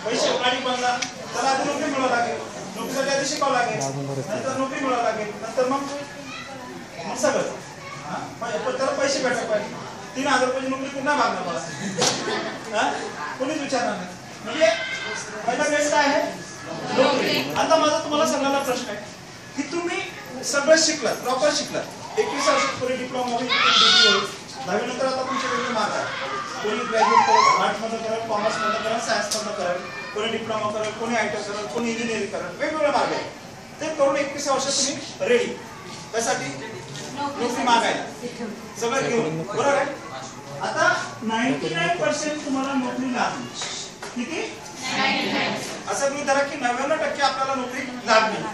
पैसे गाडी बनला त्याला आधी नोकरी मिळावं लागेल, नोकरीसाठी आधी शिकावं लागेल, नंतर नोकरी मिळावं लागेल, नंतर मग सगळं त्याला पैसे भेटायला पाहिजे. 3000 रुपयाची नोकरी पुन्हा मागणार मला, कोणीच विचारणार नाही. म्हणजे पहिला बेस काय आहे? नोकरी. आता माझा तुम्हाला सगळ्यांना प्रश्न आहे की तुम्ही सगळं शिकलात, प्रॉपर शिकलात, 21 वर्षात पुढे डिप्लोमा होईल, डिग्री होईल, 10वी नंतर आता तुमचे वेगळे मार्ग आहे. कोणी ग्रॅज्युएट करेल, आर्ट्समधून करेल, कॉमर्समधून करेल, सायन्समधून करेल, कोणी डिप्लोमा करेल, कोणी आयटी करेल, कोणी इंजिनिअरिंग करेल, वेगवेगळे मार्ग आहेत. ते करून 21 वर्षात तुम्ही रेडी त्यासाठी नोकरी मागायला सगळं घेऊन, बरोबर आहे. आता 99% तुम्हाला नोकरी लागली. किती? 99. असं तुम्ही धरा की 99% आपल्याला नोकरी लागली.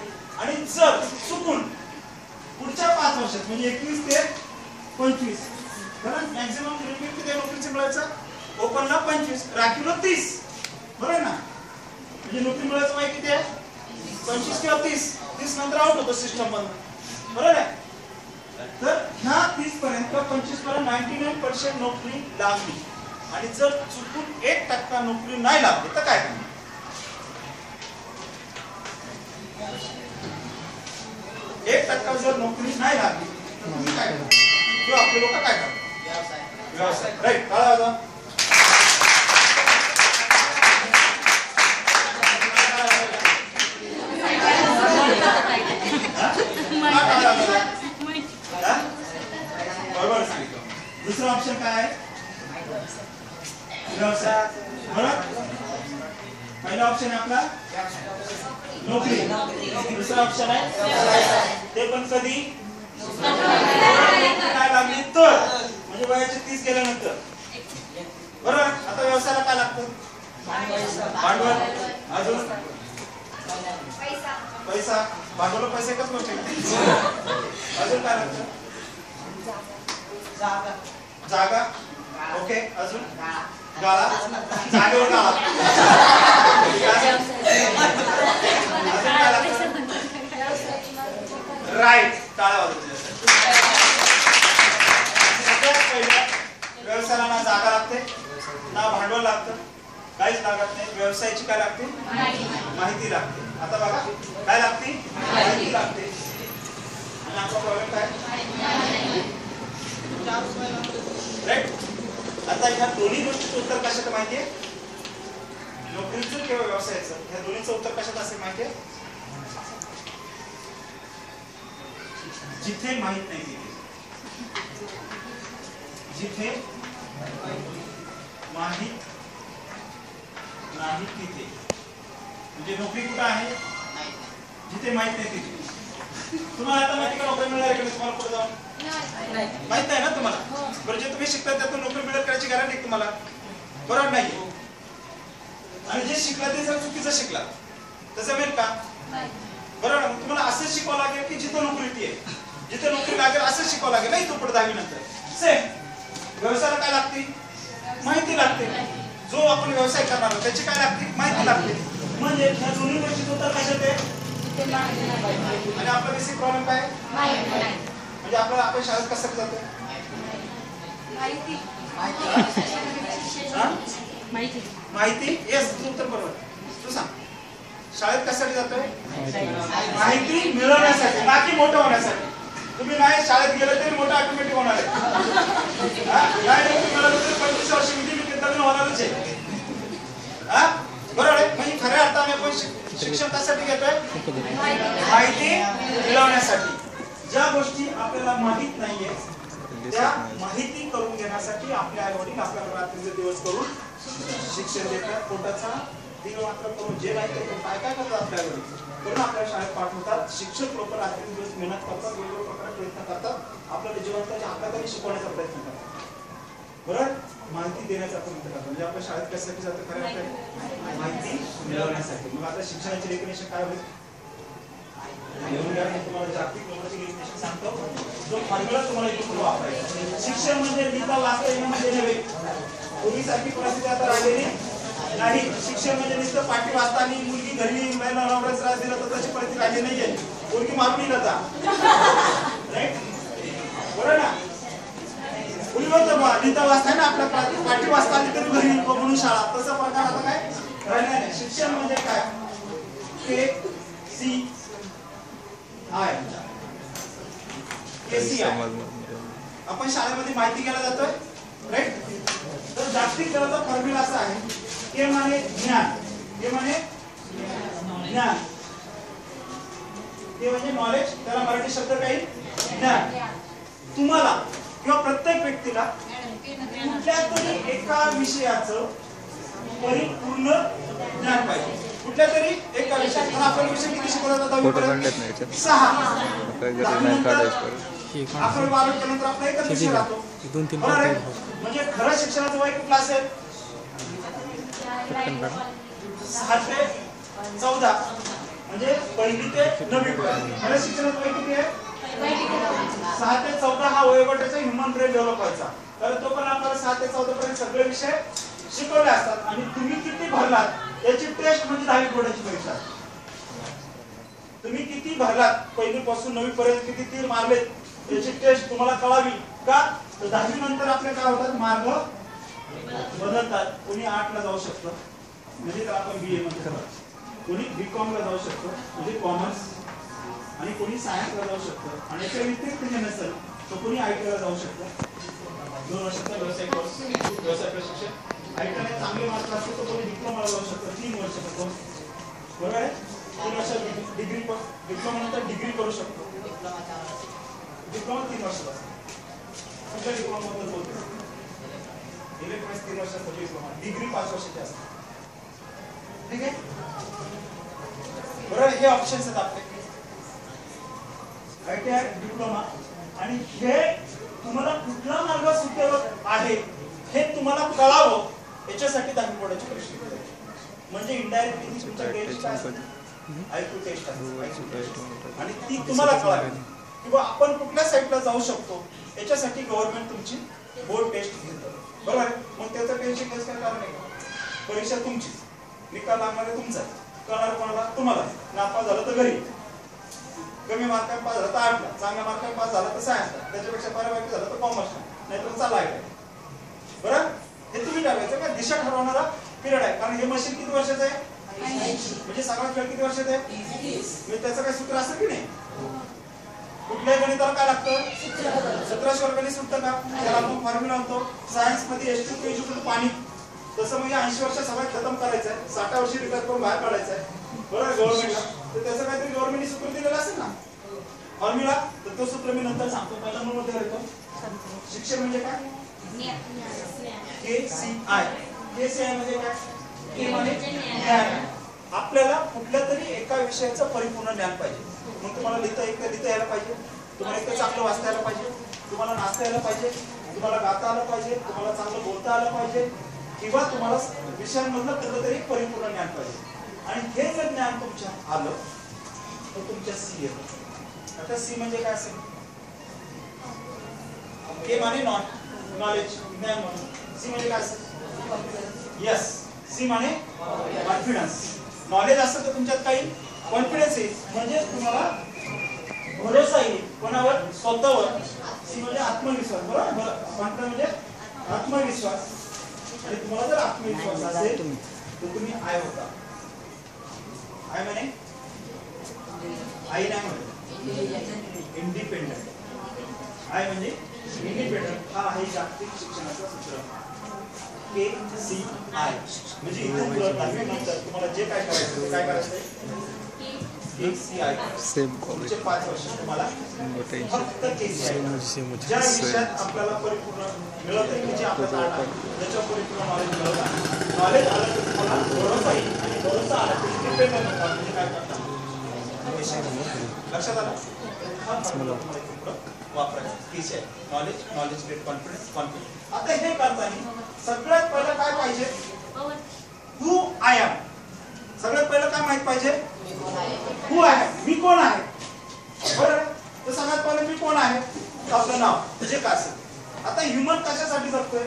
आणि जर चुकून पुढच्या 5 वर्षात म्हणजे 21 ते 25, कारण मॅक्झिमम लिमिट किती नोकरीचे मिळायचं? ओपनला 25, राखीवला 30, बरोबर ना. म्हणजे नोकरी मिळायचं माहिती किती आहे? 25 किंवा 30 नंतर आउट होतो सिस्टम मधून, बरोबर आहे. तर ह्या 30 पर्यंत 25 पर्यंत 99% नोकरी लागली. आणि जर चुकून 1% नोकरी नाही लागली तर काय करणार? 1% जर नोकरी नाही लागली तर तुम्ही काय करणार? किंवा आपले लोक काय करतात? व्यवसाय. राईट. काळा होता बरोबर सांगितलं. दुसरा ऑप्शन काय आहे? व्यवसाय. बरोबर. पहिला ऑप्शन आहे आपला नोकरी, दुसरा ऑप्शन आहे ते पण कधी काय लागली तर, म्हणजे वयाचे 30 गेल्यानंतर, बरोबर. आता व्यवसायाला काय लागतं? भांडवल, अजून पैसा. भांडवल पैसा एकच गोष्ट आहे. अजून काय लागतं? जागा. ओके. अजून गाळा, जागेवर गाळा. अजून काय लागतं? राईट. टाळ्या वाजवते. सगळ्यात पहिलं व्यवसायाला ना जागा लागते, ना भांडवल लागतं, काहीच लागत नाही. व्यवसायाची काय लागते? माहिती लागते. आता बघा काय लागते? माहिती लागते. आणि आपला प्रॉब्लेम काय? राईट. आता ह्या दोन्ही गोष्टीचं उत्तर कशात माहितीये? नोकरीचं किंवा व्यवसायाचं, ह्या दोन्हीचं उत्तर कशात असेल माहितीये? जिथे माहित नाही तिथे. जिथे माहित नाही तिथे. म्हणजे नोकरी कुठं आहे? जिथे माहित नाही तिथे. तुम्हाला आता माहिती का नोकरी मिळणार आहे? तुम्हाला पुढे जाऊन माहित नाही ना तुम्हाला. बरं, जे तुम्ही शिकता त्यातून नोकरी मिळत करायची गॅरंटी तुम्हाला, बरोबर नाही. आणि जे शिकला ते जर चुकीचं शिकला तर जमेल का? बरोबर. तुम्हाला असं शिकावं लागेल की जिथं नोकरी ती आहे, जिथे नोकरी लागेल असं शिकावं लागेल. नाही तो पुढे 10वी नंतर. सेम व्यवसायाला काय लागते? माहिती लागते. जो आपण व्यवसाय करणार आहोत त्याची काय लागते? माहिती लागते. म्हणजे ह्या दोन्ही गोष्टी उत्तर कशात आहे? आणि आपला बेसिक प्रॉब्लेम काय? म्हणजे आपल्याला आपण शाळेत कसं जातो? माहिती. येस, तू उत्तर बरोबर. तू सांग, शाळेत कशासाठी जातोय? माहिती मिळवण्यासाठी, बाकी मोठं होण्यासाठी. तुम्ही नाही शाळेत गेलं तरी मोठं ऑटोमॅटिक होणार आहे. नाही तुम्ही मिळालं तरी 25 वर्ष विद्यार्थी होणारच आहे. बरोबर आहे. म्हणजे खऱ्या अर्थाने आपण शिक्षण कशासाठी घेतोय? माहिती मिळवण्यासाठी. ज्या गोष्टी आपल्याला माहित नाहीये त्या माहिती करून घेण्यासाठी आपले आई वडील आपल्याला रात्रीचे दिवस करून शिक्षण देतात. पोटाचा दिल मात्र करून जे नाही ते काय काय करतात आपल्या आई वडील करून आपल्या शाळेत पाठवतात. शिक्षक लोक रात्री दिवस मेहनत करतात, वेगवेगळ्या प्रकारे प्रयत्न करतात, आपल्याला जिवंताच्या हाताखाली शिकवण्याचा प्रयत्न करतात. बरोबर. माहिती देण्याचा प्रयत्न करतात. म्हणजे आपल्या शाळेत कशासाठी जातं? खऱ्या अर्थाने माहिती मिळवण्यासाठी. मग आता शिक्षणाचे डेफिनेशन काय होईल? तुम्हाला जागतिक नोबेलची डेफिनेशन सांगतो. जो फॉर्म्युला तुम्हाला इथे वापरायचा. शिक्षण म्हणजे लिहिता वाचता येणं म्हणजे नव्हे. पूर्वीसारखी परिस्थिती आता राहिलेली नाही. शिक्षण म्हणजे नुसतं पाठी वाचता आणि मुलगी घरी नवऱ्याच त्रास दिला तर तशी परिस्थिती राहिली नाहीये. मुलगी मारून येईल आता. राईट. बरोबर ना. मुली होतं बा लिहिता वाचता ना आपल्या पाठी वाचता आली तरी घरी म्हणून शाळा. तसा प्रकार आता काय नाही, शिक्षण म्हणजे काय? KCI. आपण शाळेमध्ये माहिती घ्यायला जातोय, राईट? तर जागतिक दर्जाचा फॉर्म्युला असा आहे, के माने ज्ञान, के माने ज्ञान, के म्हणजे नॉलेज, त्याला मराठी शब्द काही ज्ञान. तुम्हाला किंवा प्रत्येक व्यक्तीला कुठल्या तरी एका विषयाचं परिपूर्ण ज्ञान पाहिजे. कुठल्या तरी एका विषयात. आपण विषय किती शिकवला जातो? 6. 11 12 केल्यानंतर आपला एकच विषय राहतो. म्हणजे खरं शिक्षणाचं वय कुठलं असेल? 6 ते 14, म्हणजे 1ली ते 9वी पर्यंत. खरं शिक्षणाचं वय किती आहे? 6 ते 14 हा वयोगटाचा ह्युमन ब्रेन डेव्हलप व्हायचा. तर तो पण आपल्याला 6 ते 14 पर्यंत सगळे विषय शिकवले असतात. आणि तुम्ही किती भरलात याची टेस्ट म्हणजे 10वी बोर्डाची परीक्षा. तुम्ही किती भरलात, 1ली पासून 9वी पर्यंत किती तीर मारलेत याची टेस्ट तुम्हाला कळावी का? तर 10वी नंतर आपले काय होतात? मार्ग बदलतात. कोणी 8 ला जाऊ शकतं, म्हणजे आपण BA मध्ये करतो. कोणी BCom ला जाऊ शकतो, म्हणजे कॉमर्स, आणि कोणी सायन्स ला जाऊ शकतं. आणि याच्या व्यतिरिक्त जे नसेल तर कोणी IT ला जाऊ शकतं. 2 वर्षाचा व्यवसाय कोर्स, व्यवसाय प्रशिक्षण. IT ला चांगले मार्क असतील तर कोणी डिप्लोमाला जाऊ शकतं. 3 वर्षाचा कोर्स, बरोबर आहे? 3 वर्षात डिग्री, डिप्लोमा नंतर डिग्री करू शकतो. डिप्लोमा 3 वर्षाचा असतो. कुठल्या डिप्लोमा बद्दल बोलतो? इलेक्ट्रॉनिक्स 3 वर्षाचा डिप्लोमा. डिग्री 5 वर्षाची असते. ठीक आहे, बरोबर? हे ऑप्शन्स आहेत आपले, ITI, डिप्लोमा. आणि हे तुम्हाला कुठला मार्ग सुटेबल आहे हे तुम्हाला कळावं याच्यासाठी 10वी बोर्डाची परीक्षा दिली. म्हणजे इनडायरेक्टली तुमच्या टेस्ट असते, IQ टेस्ट असते, आणि ती तुम्हाला कळावी किंवा आपण कुठल्या साईडला जाऊ शकतो याच्यासाठी गव्हर्नमेंट तुमची बोर्ड टेस्ट घेतं. बरोबर आहे? मग त्याचं टेन्शन घ्यायचं काय कारण आहे? परीक्षा तुमची, निकाल लागणार तुमचा, कळणार कोणाला? तुम्हाला. नापास झालं तर घरी, कमी मार्काने पास झालं तर 8 ला, चांगल्या मार्काने पास झालं तर सायन्सला, त्याच्यापेक्षा बऱ्यापैकी झालं तर कॉमर्सला, नाहीतर चालला आहे. बरं, हे तुम्ही ठरवायचं का? दिशा ठरवणारा पिरियड आहे. कारण हे मशीन किती वर्षाचं आहे? म्हणजे सगळा खेळ किती वर्षाचा आहे? म्हणजे त्याचं काही सूत्र असेल की नाही? कुठल्याही गणिताला काय लागतं? 17 वर्गाने सुटतं का? त्याला आपण फॉर्म्युला म्हणतो. सायन्स मध्ये H2O पाणी, तसं म्हणजे 80 वर्ष सगळं खतम करायचं आहे, 60 वर्षी रिटायर करून बाहेर काढायचं आहे. बरोबर, गव्हर्नमेंटला. तर त्याचं काहीतरी गव्हर्नमेंटने सूत्र दिलेलं असेल ना फॉर्म्युला. तर तो सूत्र मी नंतर सांगतो. पहिला नंबर येतो. शिक्षण म्हणजे काय? KCI. KCI म्हणजे काय? के म्हणजे ज्ञान. आपल्याला कुठल्या तरी एका विषयाचं परिपूर्ण ज्ञान पाहिजे. मग तुम्हाला लिहिता यायला पाहिजे, तुम्हाला एक चांगलं वाचता यायला पाहिजे, तुम्हाला नाचता यायला पाहिजे, तुम्हाला गाता आलं पाहिजे, तुम्हाला चांगलं बोलता आलं पाहिजे, किंवा तुम्हाला विषयांमधलं कुठलं तरी परिपूर्ण ज्ञान पाहिजे. आणि हे जर ज्ञान तुमच्या आलं तर तुमच्या C येतं. आता C म्हणजे काय असेल? के माने नॉलेज, ज्ञान म्हणून. C म्हणजे काय असेल? Yes, C Mane confidence. Knowledge असतं तर तुमच्यात काही कॉन्फिडन्स येईल, म्हणजे तुम्हाला भरोसा येईल. कोणावर? स्वतःवर. C म्हणजे आत्मविश्वास. बरोबर, कॉन्फिडन्स म्हणजे आत्मविश्वास. आणि तुम्हाला जर आत्मविश्वास असेल तर तुम्ही आय होता. आय म्हणजे आई नाही म्हणत, इंडिपेंडंट. आय म्हणजे इंडिपेंडंट. हा आहे जागतिक शिक्षणाचा सूत्र. KCI. म्हणजे इथून पुढे 10वी नंतर तुम्हाला जे काय करायचं ते काय करायचं? KCI. Same college. 5 वर्ष तुम्हाला फक्त KCI. ज्या विषयात आपल्याला परिपूर्ण मिळत आहे, जे आपल्याला आलं त्याच्यावर परिपूर्ण नॉलेज मिळवता. नॉलेज आलं तर तुम्हाला भरोसा येईल, आणि भरोसा आला तर इंडिपेंडंट होतात. म्हणजे काय करतात? लक्षात आलं? वापरायचं KCI. Knowledge, knowledge get confidence, confidence. आता हे करताना सगळ्यात पहिलं काय पाहिजे? Who I am. सगळ्यात पहिलं काय माहित पाहिजे? हू आहे, मी कोण आहे. बरोबर, तर सगळ्यात पहिलं मी कोण आहे? आपलं नाव म्हणजे काय असेल. आता ह्युमन कशासाठी जगतोय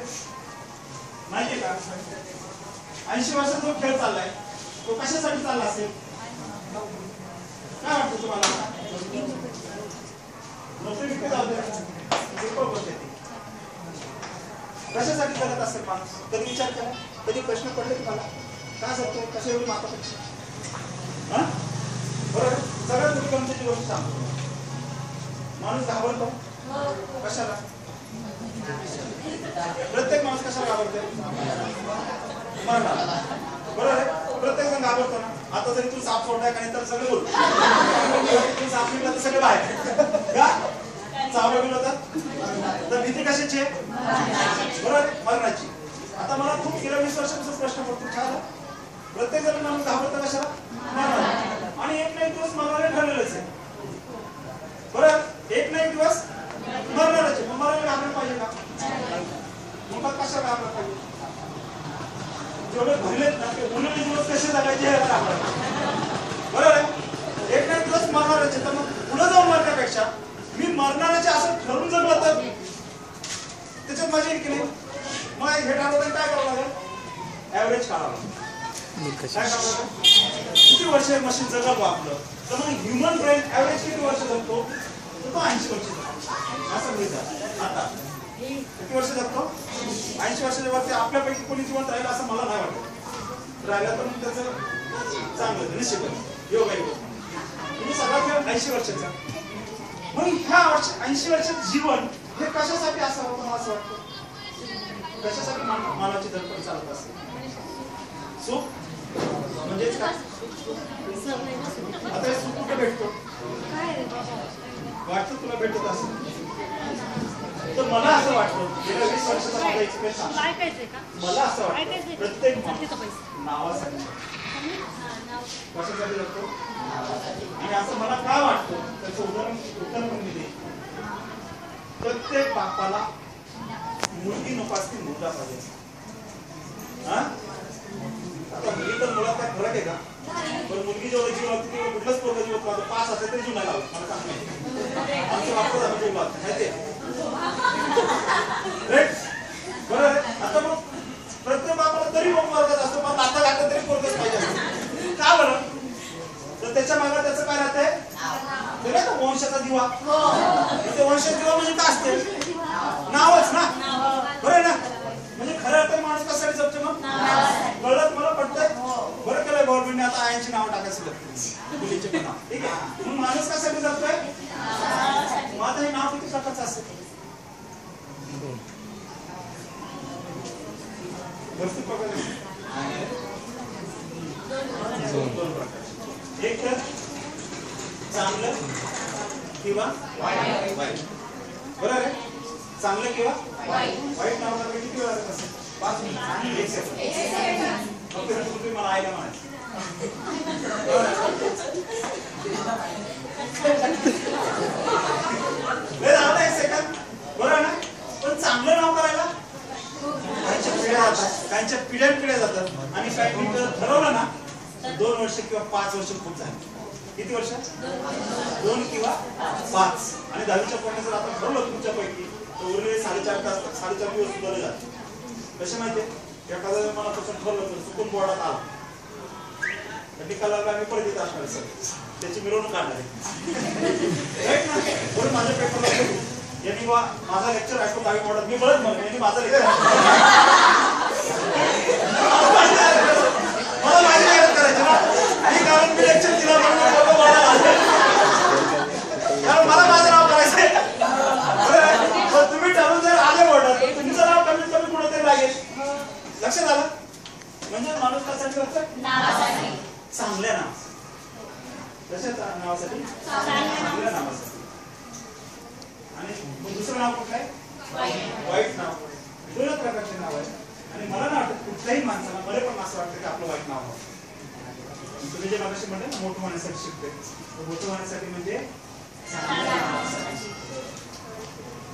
माहितीये का? 80 वर्षाचा जो खेळ चाललाय तो कशासाठी चालला असेल? काय वाटतं तुम्हाला? नोकरी विकत जाऊ द्या, कशासाठी करत असेल माणूस? कधी विचार केला? कधी प्रश्न पडले तुम्हाला? काय सांगतो कशा एवढी मातापेक्षा हा बरोबर सगळ्यात मोठी गमतीची गोष्ट सांगतो माणूस घाबरतो कशाला प्रत्येक माणूस कशाला घाबरते मरणाला बरोबर आहे प्रत्येक जण घाबरतो ना आता जरी तू साप सोडलाय का नाही तर सगळे बोल तू साप निघला तर सगळे बाहेर का चावलं गेलं तर भीती कशाची आहे बरोबर मरणाची आता मला खूप गेल्या 20 वर्षापासून प्रश्न पडतो छान प्रत्येक जण माणूस घाबरतो कशाला मरणाला आणि एक ना एक दिवस मरणाला ठरलेलंच आहे बरोबर एक ना एक दिवस मरणारच आहे मग मरायला घाबरायला पाहिजे का मग कशा घाबरायला पाहिजे जेवढे भरलेत ना ते उरलेले दिवस कसे जगायचे बरोबर आहे एक ना एक दिवस मरणारच आहे तर मग पुढे जाऊन मरण्यापेक्षा मी मरणाराचे असं ठरवून जगलं तर त्याच्यात मजा येईल की नाही मग हे ठरवलं काय करावं लागेल ऍव्हरेज काढावं काय करावं लागेल किती वर्ष मशीन जगलं आपलं तर मग ह्युमन ब्रेन ऍव्हरेज किती वर्ष जगतो तर तो 80 वर्ष जगतो असं मिळतं आता किती वर्ष जगतो 80 वर्षाच्या वरती आपल्यापैकी कोणी जिवंत राहिलं असं मला नाही वाटत राहिलं तर मग त्याचं चांगलं निश्चित योग आहे तुम्ही सगळ्यात 80 वर्षाचा मग ह्या 80 वर्षाचं जीवन हे कशासाठी असावं मला असं वाटतं कशासाठी मानवाची धडपड चालत असते सुख म्हणजेच काय आता सुख कुठे भेटतो वाटतं तुला भेटत असं तर मला असं वाटतं गेल्या 20 वर्षाचा माझा एक्सपिरियन्स मला असं वाटतं प्रत्येक नावासाठी कशासाठी लागतो आणि असं मला काय वाटतं त्याचं उत्तर पण मी देईन प्रत्येक बापाला मुलगी नको असती मुलगा पाहिजे हा आता मुली तर मुलात काय फरक आहे का पण मुलगी जेवढं जीव लागते तेवढं कुठलंच पोरगं जीव लागतो 5 असेल तरी जीव नाही लावत मला सांग नाही आमचं वापरत आम्ही जीव लागतो माहितीये बरोबर आहे आता मग प्रत्येक बापाला तरी मग वर्गच असतो पण आता घातलं तरी पोरगच पाहिजे का बरं तर त्याच्या मागे त्याचं काय राहतंय ते नाही का वंशाचा दिवा ते वंशाचा दिवा म्हणजे काय असते नावच ना बरं ना म्हणजे खरं अर्थाने माणूस कशासाठी जगतो मग कळत मला पडतंय बरं केलं गव्हर्नमेंटने आता आयांची नाव टाकायचं लागतं मुलीचे पण नाव ठीक आहे मग माणूस कशासाठी जगतोय माझं हे नाव किती प्रकारचं असतं भरपूर प्रकार दोन प्रकार एक तर चांगलं किंवा वाईट बरोबर आहे चांगलं किंवा वाईट नाव टाकलं किती वेळा असेल 5 मिनिट 1 सेकंड फक्त तुम्ही मला आयला म्हणायचं एक सेकंड बरोबर ना पण चांगलं नाव करायला काहींच्या पिढ्या जातात आणि काही ठरवलं ना 2 वर्ष किंवा 5 वर्ष खूप झाले किती वर्ष 2 किंवा 5 आणि 10वीच्या पोटाने जर आपण ठरवलं तुमच्यापैकी तर उरलेले 4.5 तास 4.5 दिवस सुधारले जाते कसे माहितीये एखाद्या मनापासून ठरवलं तर चुकून बोर्डात आला निकाला आम्ही परत येत असणार सर त्याची मिरवणूक काढणार आहे माझ्या पेपरला यांनी माझा लेक्चर ऐकून 10वी बोर्डात मी बरंच म्हणून यांनी माझा लेक्चर मला माझी मेहनत करायची ना आणि कारण मी लेक्चर दिला कारण मला माझं नाव करायचंय तुम्ही ठरवून जर आले बोर्डात तर तुमचं नाव कमीत कमी कुठेतरी लागेल लक्षात आलं म्हणजे माणूस कशासाठी करतोय चांगल्या नाव कशा नावासाठी चांगल्या नावासाठी आणि दुसरं नाव कुठलं आहे वाईट नाव 2 प्रकारचे नाव आहे आणि मला ना वाटतं कुठल्याही माणसाला मला पण असं वाटतं की आपलं वाईट नाव हवं तुम्ही जे मागाशी म्हणले ना मोठं होण्यासाठी शिकते मोठं होण्यासाठी म्हणजे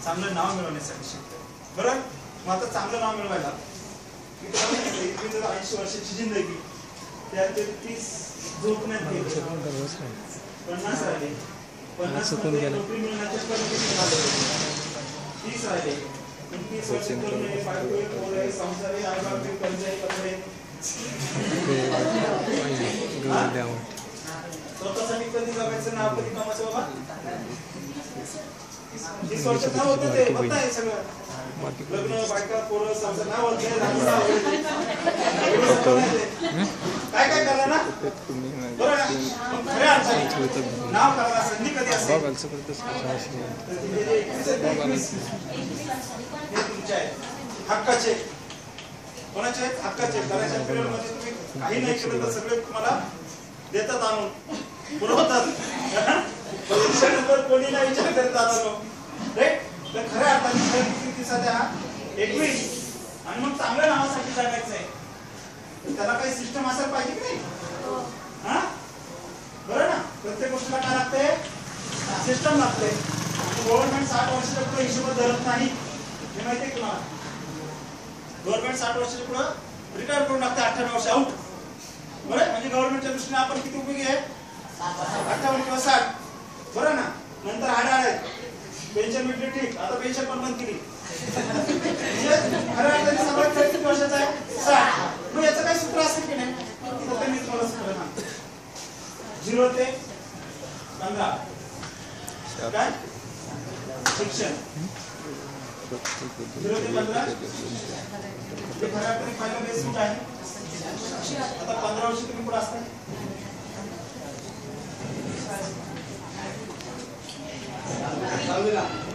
चांगलं नाव मिळवण्यासाठी शिकते बरं मग आता चांगलं नाव मिळवायला 80 वर्षाची जिंदगी त्यात 30 झोपण्यात गेले 50 राहिले 50 मध्ये नोकरी मिळण्याचे किती झाले 30 राहिले 30 वर्ष करून बायको पोरं संसारी आईबाप कर्ज कपडे स्वतःसाठी कधी जगायचं नाव कधी कमायचं बाबा 30 वर्षात नाव होतं ते होत आहे सगळं लग्न बायका पोरं संसार नाव होत काय काय करणार ना बरोबर खऱ्या अर्थाने नाव करायला संधी कधी असते हे तुमचे आहेत हक्काचे कोणाचे आहेत हक्काचे करायच्या पिरियडमध्ये तुम्ही काही नाही केलं तर सगळे तुम्हाला देतात आणून पुरवतात परीक्षेनंतर कोणी नाही विचार करत आलो राईट तर खऱ्या अर्थाने खरं सध्या 21 आणि मग चांगल्या नावासाठी जगायचं आहे त्याला काही सिस्टम असायला पाहिजे की नाही हा बरं ना प्रत्येक गोष्टीला काय लागते सिस्टम लागते गव्हर्नमेंट 60 वर्षाच्या पुढे हिशोबात धरत नाही हे माहिती आहे तुम्हाला गव्हर्नमेंट 60 वर्षाच्या पुढे रिटायर करून टाकते 98 वर्ष आउट बरं म्हणजे गव्हर्नमेंटच्या दृष्टीने आपण किती उपयोगी आहे 58 किंवा 60 बरं ना नंतर हाड्या आहेत पेन्शन भेटली ठीक आता पेन्शन पण बंद केली खऱ्या अर्थाने सगळ्यात किती वर्षाचा आहे 60 मग याचं काही सूत्र असेल की नाही तर मी तुम्हाला सूत्र सांगतो 0 ते 15 काय शिक्षण 0 ते 15 ते खऱ्या अर्थाने पहिला बेसिक आहे आता 15 वर्ष तुम्ही पुढे असता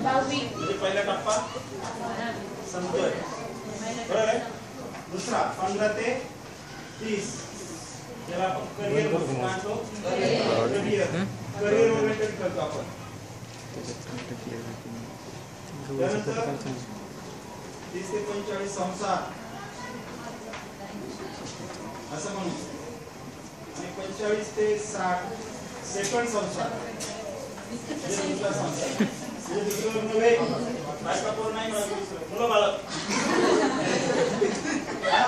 10वी म्हणजे पहिला टप्पा समतोय बरोबर आहे दुसरा 15 ते 30 याला आपण करिअर म्हणतो करिअर ओरिएंटेड करतो आपण त्यानंतर 30 ते 45 संसार असं म्हणू आणि 45 ते 60 सेकंड संसार मुलं बाळग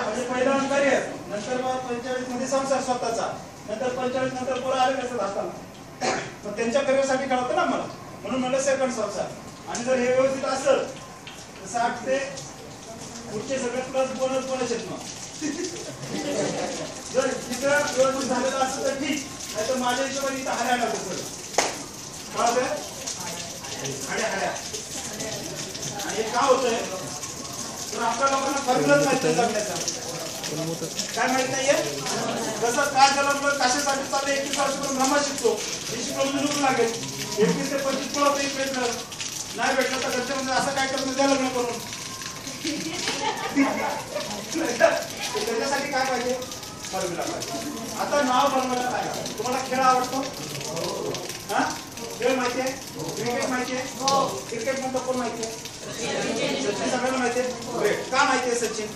म्हणजे पहिलं करिअर नंतर 45 मध्ये संसार स्वतःचा नंतर 45 नंतर पोरं आले कसं असताना पण त्यांच्या करिअरसाठी कळतं ना मला म्हणून म्हणलं सेकंड संसार आणि जर हे व्यवस्थित असेल तर 60 ते पुढचे सगळे प्लस बोनस येत मग जर तिथं व्यवस्थित झालेलं असेल तर ठीक नाही तर माझ्या हिशोबाने इथं हरियाणा कसं हाड्या आणि का होतंय तर आपल्या लोकांना फरकच माहिती जगण्याचा काय माहित नाहीये जसं काय जन्मलं कशासाठी चाललंय 21 वर्षापर्यंत ब्रह्मा शिकतो हे शिकवून निघून लागेल 21 ते 25 पुढं भेटलं नाही भेटलं तर घरच्या म्हणजे असं काय करून द्या लग्न करून त्याच्यासाठी काय पाहिजे फॉर्म्युला पाहिजे आता नाव बनवायला काय तुम्हाला खेळ आवडतो हा खेळ माहिती आहे क्रिकेट माहिती आहे क्रिकेट म्हणतो कोण माहिती आहे सचिन सगळ्यांना माहिती आहे ग्रेट का माहिती आहे सचिन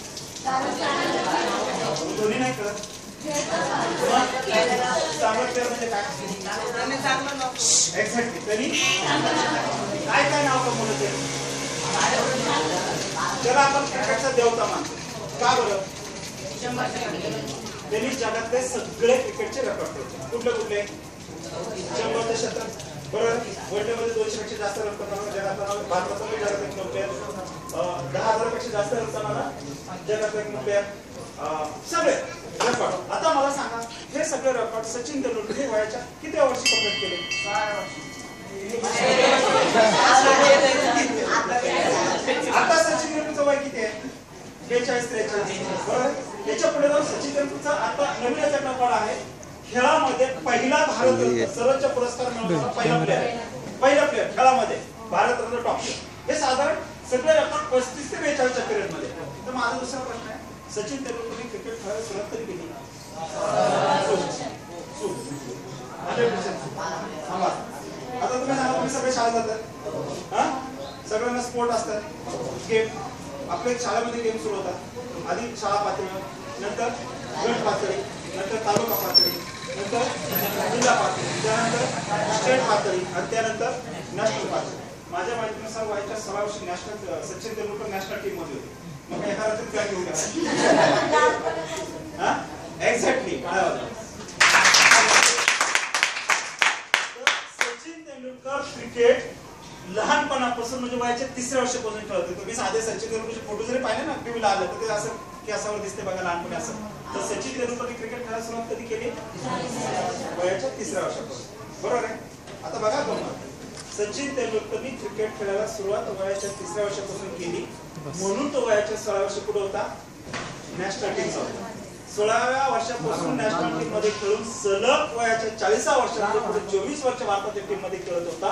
दोन्ही नाही कळत चांगलं प्लेअर म्हणजे काय एक्झॅक्टली त्यांनी काय काय नाव कमवलं ते त्याला आपण क्रिकेटचा देवता मानतो का बरं त्यांनी जगातले सगळे क्रिकेटचे रेकॉर्ड ठेवले कुठले कुठले 100 ते 70 बरोबर वर्ल्ड मध्ये 200 पेक्षा जास्त रन करणारा जगातला भारताचा जगात एक प्लेअर 10,000 पेक्षा जास्त रन करणारा जगातला एक प्लेअर सगळे रेकॉर्ड आता मला सांगा हे सगळे रेकॉर्ड सचिन तेंडुलकर हे वयाच्या किती वर्षी कंप्लीट केले 6 वर्षी आता सचिन तेंडुलकरचं वय किती आहे 42-43 बरोबर याच्या पुढे जाऊन सचिन तेंडुलकरचा आता नवीन रेकॉर्ड आहे खेळामध्ये पहिला भारतरत्न सर्वोच्च पुरस्कार मिळवणारा पहिला प्लेअर खेळामध्ये भारतरत्न ट्रॉफी हे साधारण सगळे रेकॉर्ड 35 ते 42 च्या पिरियड मध्ये तर माझा दुसरा प्रश्न आहे सचिन तेंडुलकरने क्रिकेट खेळायला सुरुवात कधी केली आता तुम्ही सांगा तुम्ही सगळे शाळेत जातात हा सगळ्यांना स्पोर्ट असतात गेम आपल्या शाळेमध्ये गेम सुरू होतात आधी शाळा पातळी नंतर गट पातळी नंतर तालुका पातळी नंतर जिल्हा पातळी त्यानंतर स्टेट पातळी आणि त्यानंतर नॅशनल पातळी माझ्या माहितीनुसार वयाच्या 16 वर्षी national Sachin Tendulkar national team मध्ये होते मग एका रात्रीत काय घेऊन हा एक्झॅक्टली सचिन तेंडुलकर क्रिकेट लहानपणापासून म्हणजे वयाच्या 3ऱ्या वर्षापासून खेळत होते तुम्ही साधे सचिन तेंडुलकरचे फोटो जरी पाहिले ना टीव्हीला आले तर ते असं की असावर दिसते बघा लहानपणी असं तर सचिन तेंडुलकरने क्रिकेट खेळायला सुरुवात कधी केली वयाच्या 3ऱ्या वर्षापासून बरोबर आहे आता बघा तुम्हाला सचिन तेंडुलकरनी क्रिकेट खेळायला सुरुवात वयाच्या 3ऱ्या वर्षापासून केली, म्हणून तो वयाच्या 16 वर्ष पुढे होता नॅशनल टीमचा होता. 16व्या वर्षापासून नॅशनल टीम मध्ये खेळून सलग वयाच्या 40व्या वर्षामध्ये पुढे 24 वर्ष भारताच्या टीम मध्ये खेळत होता,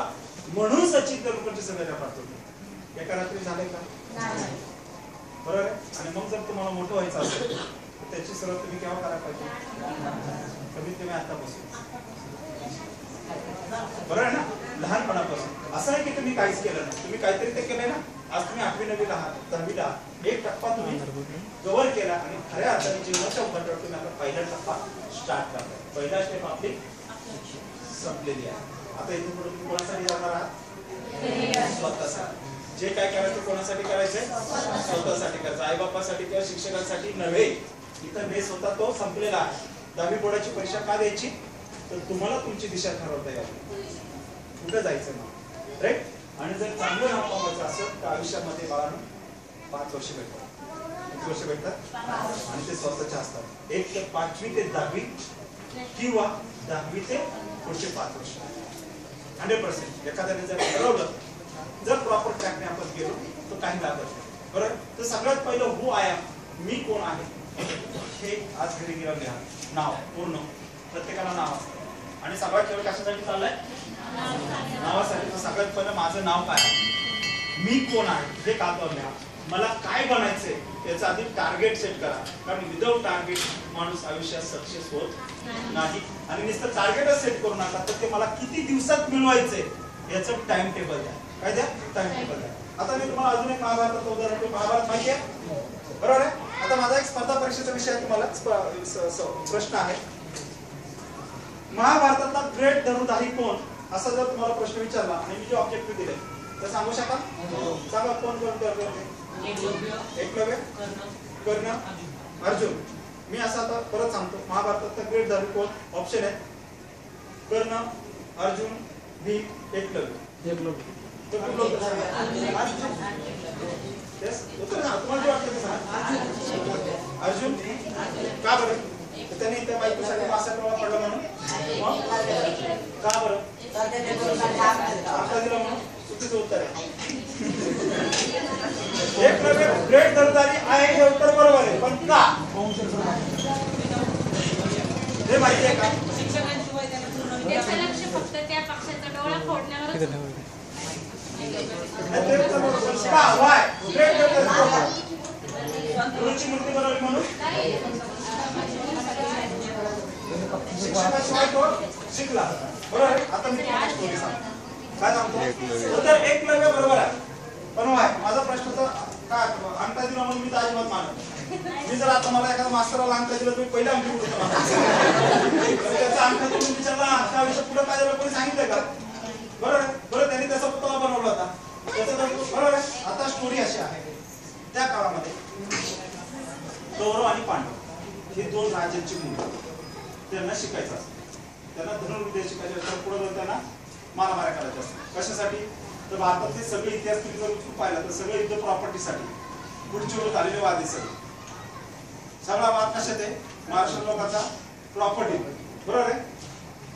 म्हणून सचिन तेंडुलकरची संघटना प्राप्त होती. एका रात्री झाले का? बरोबर आहे. आणि मग जर तुम्हाला मोठं व्हायचं असेल तर त्याची सुरुवात तुम्ही केव्हा करायला पाहिजे? कमीत कमी आतापासून. बरोबर आहे ना? लहानपणापासून. असं नाही की तुम्ही काहीच केलं नाही, तुम्ही काहीतरी ते केलंय ना. आज तुम्ही 8वी 9वी 10वी 1 टप्पा तुम्ही कव्हर केला आणि खऱ्या अर्थाने जीवनाच्या उभारण्यावर तुम्ही आता पहिला टप्पा स्टार्ट करताय. पहिला स्टेप आपली संपलेली आहे. आता इथून पुढे तुम्ही कोणासाठी जाणार आहात? स्वतःसाठी. जे काय करायचं कोणासाठी करायचंय? स्वतःसाठी करायचं. आई बापासाठी किंवा शिक्षकांसाठी नव्हे. इथं बेस होता तो संपलेला आहे. 10वी बोर्डाची परीक्षा का द्यायची? तर तुम्हाला तुमची दिशा ठरवता यावी, कुठे जायचं ना, राईट. आणि जर चांगलं नाव कमवायचं असेल तर आयुष्यामध्ये बाळांनो 5 वर्ष भेटतात. किती वर्ष भेटतात? आणि ते स्वतःचे असतात. एक तर 5वी ते 10वी किंवा 10वी ते पुढचे 5 वर्ष. 100%. एखाद्याने जर ठरवलं, जर प्रॉपर ट्रॅकने आपण गेलो तर काही लागत नाही. बरोबर. तर सगळ्यात पहिलं हू आय एम, मी कोण आहे हे आज घरी गेलं लिहा. नाव पूर्ण, प्रत्येकाला नाव असतं. आणि सगळ्यात शेवट कशासाठी चाललंय? नावासाठी. तर सगळ्यात पहिलं माझं नाव काय आहे, मी कोण आहे हे कागदावर लिहा. मला काय बनायचंय याचा आधी टार्गेट सेट करा, कारण विदाउट टार्गेट माणूस आयुष्यात सक्सेस होत नाही. आणि नुसतं टार्गेटच सेट करू नका, तर ते मला किती दिवसात मिळवायचंय याचं टाइम टेबल द्या. काय द्या? टाइम टेबल द्या. आता मी तुम्हाला अजून एक महाभारताचं उदाहरण देतो. महाभारत माहिती आहे? बरोबर आहे. आता माझा एक स्पर्धा परीक्षेचा विषय तुम्हाला प्रश्न आहे. महाभारतातला ग्रेट धनुर्धारी कोण, असा जर तुम्हाला प्रश्न विचारला आणि मी जे ऑब्जेक्टिव्ह दिले तर सांगू शकाल? सांगा. कोण कोण करते? एकलव्य, कर्ण, अर्जुन. मी असं आता परत सांगतो. महाभारतातला ग्रेट धनुर्धारी कोण? ऑप्शन आहे कर्ण, अर्जुन, भीम, एकलव्य. अर्जुन. का बरं? त्याने त्या बायकोसाठी 62 वेळा पडला म्हणून. का बरं? दिला म्हणून. चुकीचं उत्तर आहे. एकलव्य ग्रेट धनुर्धारी आहे हे उत्तर बरोबर आहे, पण का हे माहिती आहे का? त्याचं लक्ष फक्त त्या पक्षाचा डोळा फोडण्यावर. मूर्ती बरोबर म्हणून शिक्षकाशिवाय तो शिकला. बरोबर. आता मी तुम्हाला स्टोरी सांगतो. काय सांगतो? उत्तर एकलव्य बरोबर आहे, पण वाय माझा प्रश्न तर काय अंगठा दिला म्हणून मी तर अजिबात मानत. मी जर आता मला एखादा मास्तराला अंगठा दिला तुम्ही पहिला अंगठी उडतो त्याचा अंगठा तुम्ही विचारला अंगठा आयुष्य पुढे काय झालं कोणी सांगितलं का? बरोबर. बरोबर. त्यांनी त्याचा पुतळा बनवला होता त्याचा. बरोबर आहे. आता स्टोरी अशी आहे. त्या काळामध्ये कौरव आणि पांडव हे 2 राजांची मुलं, त्यांना शिकायचं असतं. त्यांना धनुर्विद्या शिकायची असतं. पुढे त्यांना मारामाऱ्या करायच्या असतात. कशासाठी? तर भारतातले सगळे इतिहास तुम्ही जर पाहिला तर सगळे युद्ध प्रॉपर्टीसाठी. पुढचे वेळेस आलेले वाद आहे सगळे. सगळा वाद कशात आहे? महाराष्ट्र लोकांचा प्रॉपर्टी. बरोबर आहे.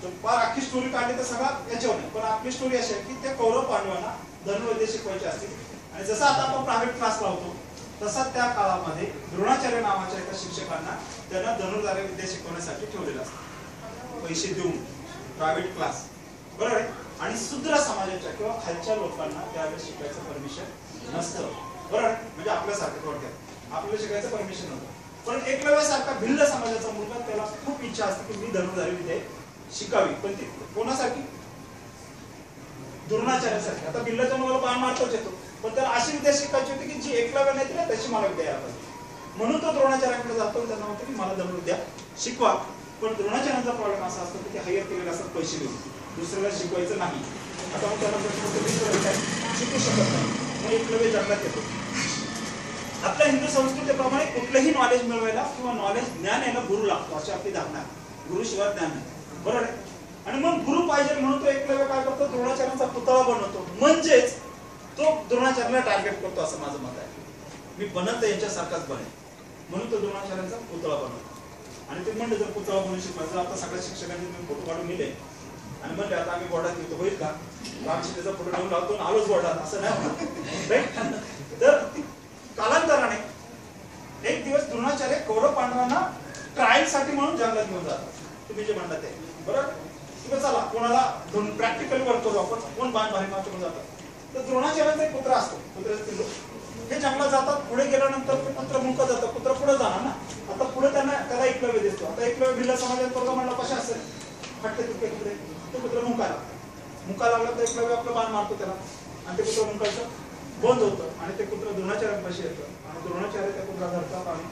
तर फार अख्खी स्टोरी काढली तर सगळा याच्यावर नाही, पण आपली स्टोरी अशी आहे की त्या कौरव पांडवांना धनुर्विद्या शिकवायची असते. आणि जसं आता आपण प्रायव्हेट क्लास लावतो तसा त्या काळामध्ये द्रोणाचार्य नावाच्या एका शिक्षकांना त्यांना धनुर्धारी विद्या शिकवण्यासाठी ठेवलेलं असतं, पैसे देऊन प्रायव्हेट क्लास. बरोबर आहे. आणि शूद्र समाजाच्या किंवा खालच्या लोकांना त्यावेळेस शिकायचं परमिशन नसतं. बरोबर. म्हणजे आपल्यासारखं थोडक्यात आपल्याला शिकायचं परमिशन नव्हतं. पण एकलव्यासारखा भिल्ल समाजाचा मुलगा त्याला खूप इच्छा असते की मी धनुर्धारी विद्या शिकावी, पण ती कोणासाठी? द्रोणाचार्यासाठी. आता भिल्लाच्या मुलाला बाण मारतोच येतो, पण त्याला अशी विद्या शिकायची होती की जी एकलव्य नाही तिला तशी मला विद्या यायला पाहिजे. म्हणून तो द्रोणाचार्याकडे जातो आणि त्यांना म्हणतो की मला धनुर्विद्या शिकवा. पण द्रोणाचार्यांचा प्रॉब्लेम असा असतो की ते हायर केलेले असतात पैसे देऊन, दुसऱ्याला शिकवायचं नाही. आता मग त्याला शिकू शकत नाही. मग एकलव्य जन्मात येतो. आपल्या हिंदू संस्कृतीप्रमाणे कुठलंही नॉलेज मिळवायला किंवा नॉलेज ज्ञान यायला गुरु लागतो, अशी आपली धारणा आहे. गुरुशिवाय ज्ञान नाही. बरोबर आहे. आणि मग गुरु पाहिजे म्हणून तो एकलव्य काय करतो? द्रोणाचार्यांचा पुतळा बनवतो. म्हणजेच तो द्रोणाचार्याला टार्गेट करतो असं माझं मत आहे. मी बनत याच्यासारखाच बनेल म्हणून तो द्रोणाचार्यांचा पुतळा बनवतो. आणि ते म्हणलं जर पुतळा बनवून शिकवायचं, आता सगळ्या शिक्षकांनी फोटो काढून नेले आणि म्हणले आता आम्ही बोर्डात येतो, होईल का? रामशितेचा फोटो घेऊन लावतो आणि आलोच बोर्डात, असं नाही होणार, राईट? तर कालांतराने एक दिवस द्रोणाचार्य कौरव पांडवांना ट्रायल साठी म्हणून जंगलात घेऊन जातात. तुम्ही जे म्हणता ते बरोबर. तुम्ही चला कोणाला प्रॅक्टिकली वर्क करू आपण, कोण बाण भारी मारून जातात. तर द्रोणाचार्यांचा एक पुत्र असतो, पुत्र हे जंगलात जातात. पुढे गेल्यानंतर ते पुत्र मुका जातं, पुत्र पुढे जाणार ना. आता पुढे त्याला एकलव्य दिसतो. आता एकलव्य भिल्ल समाजात पोरगा म्हणला कशा असेल फटके तुटके तुकडे, तो पुत्र मुका लागला तर एकलव्य आपलं बाण मारतो त्याला आणि ते पुत्र मुकायचं बंद होतं आणि ते पुत्र द्रोणाचार्यांपाशी येतं आणि द्रोणाचार्य त्या पुत्रा धरतात आणि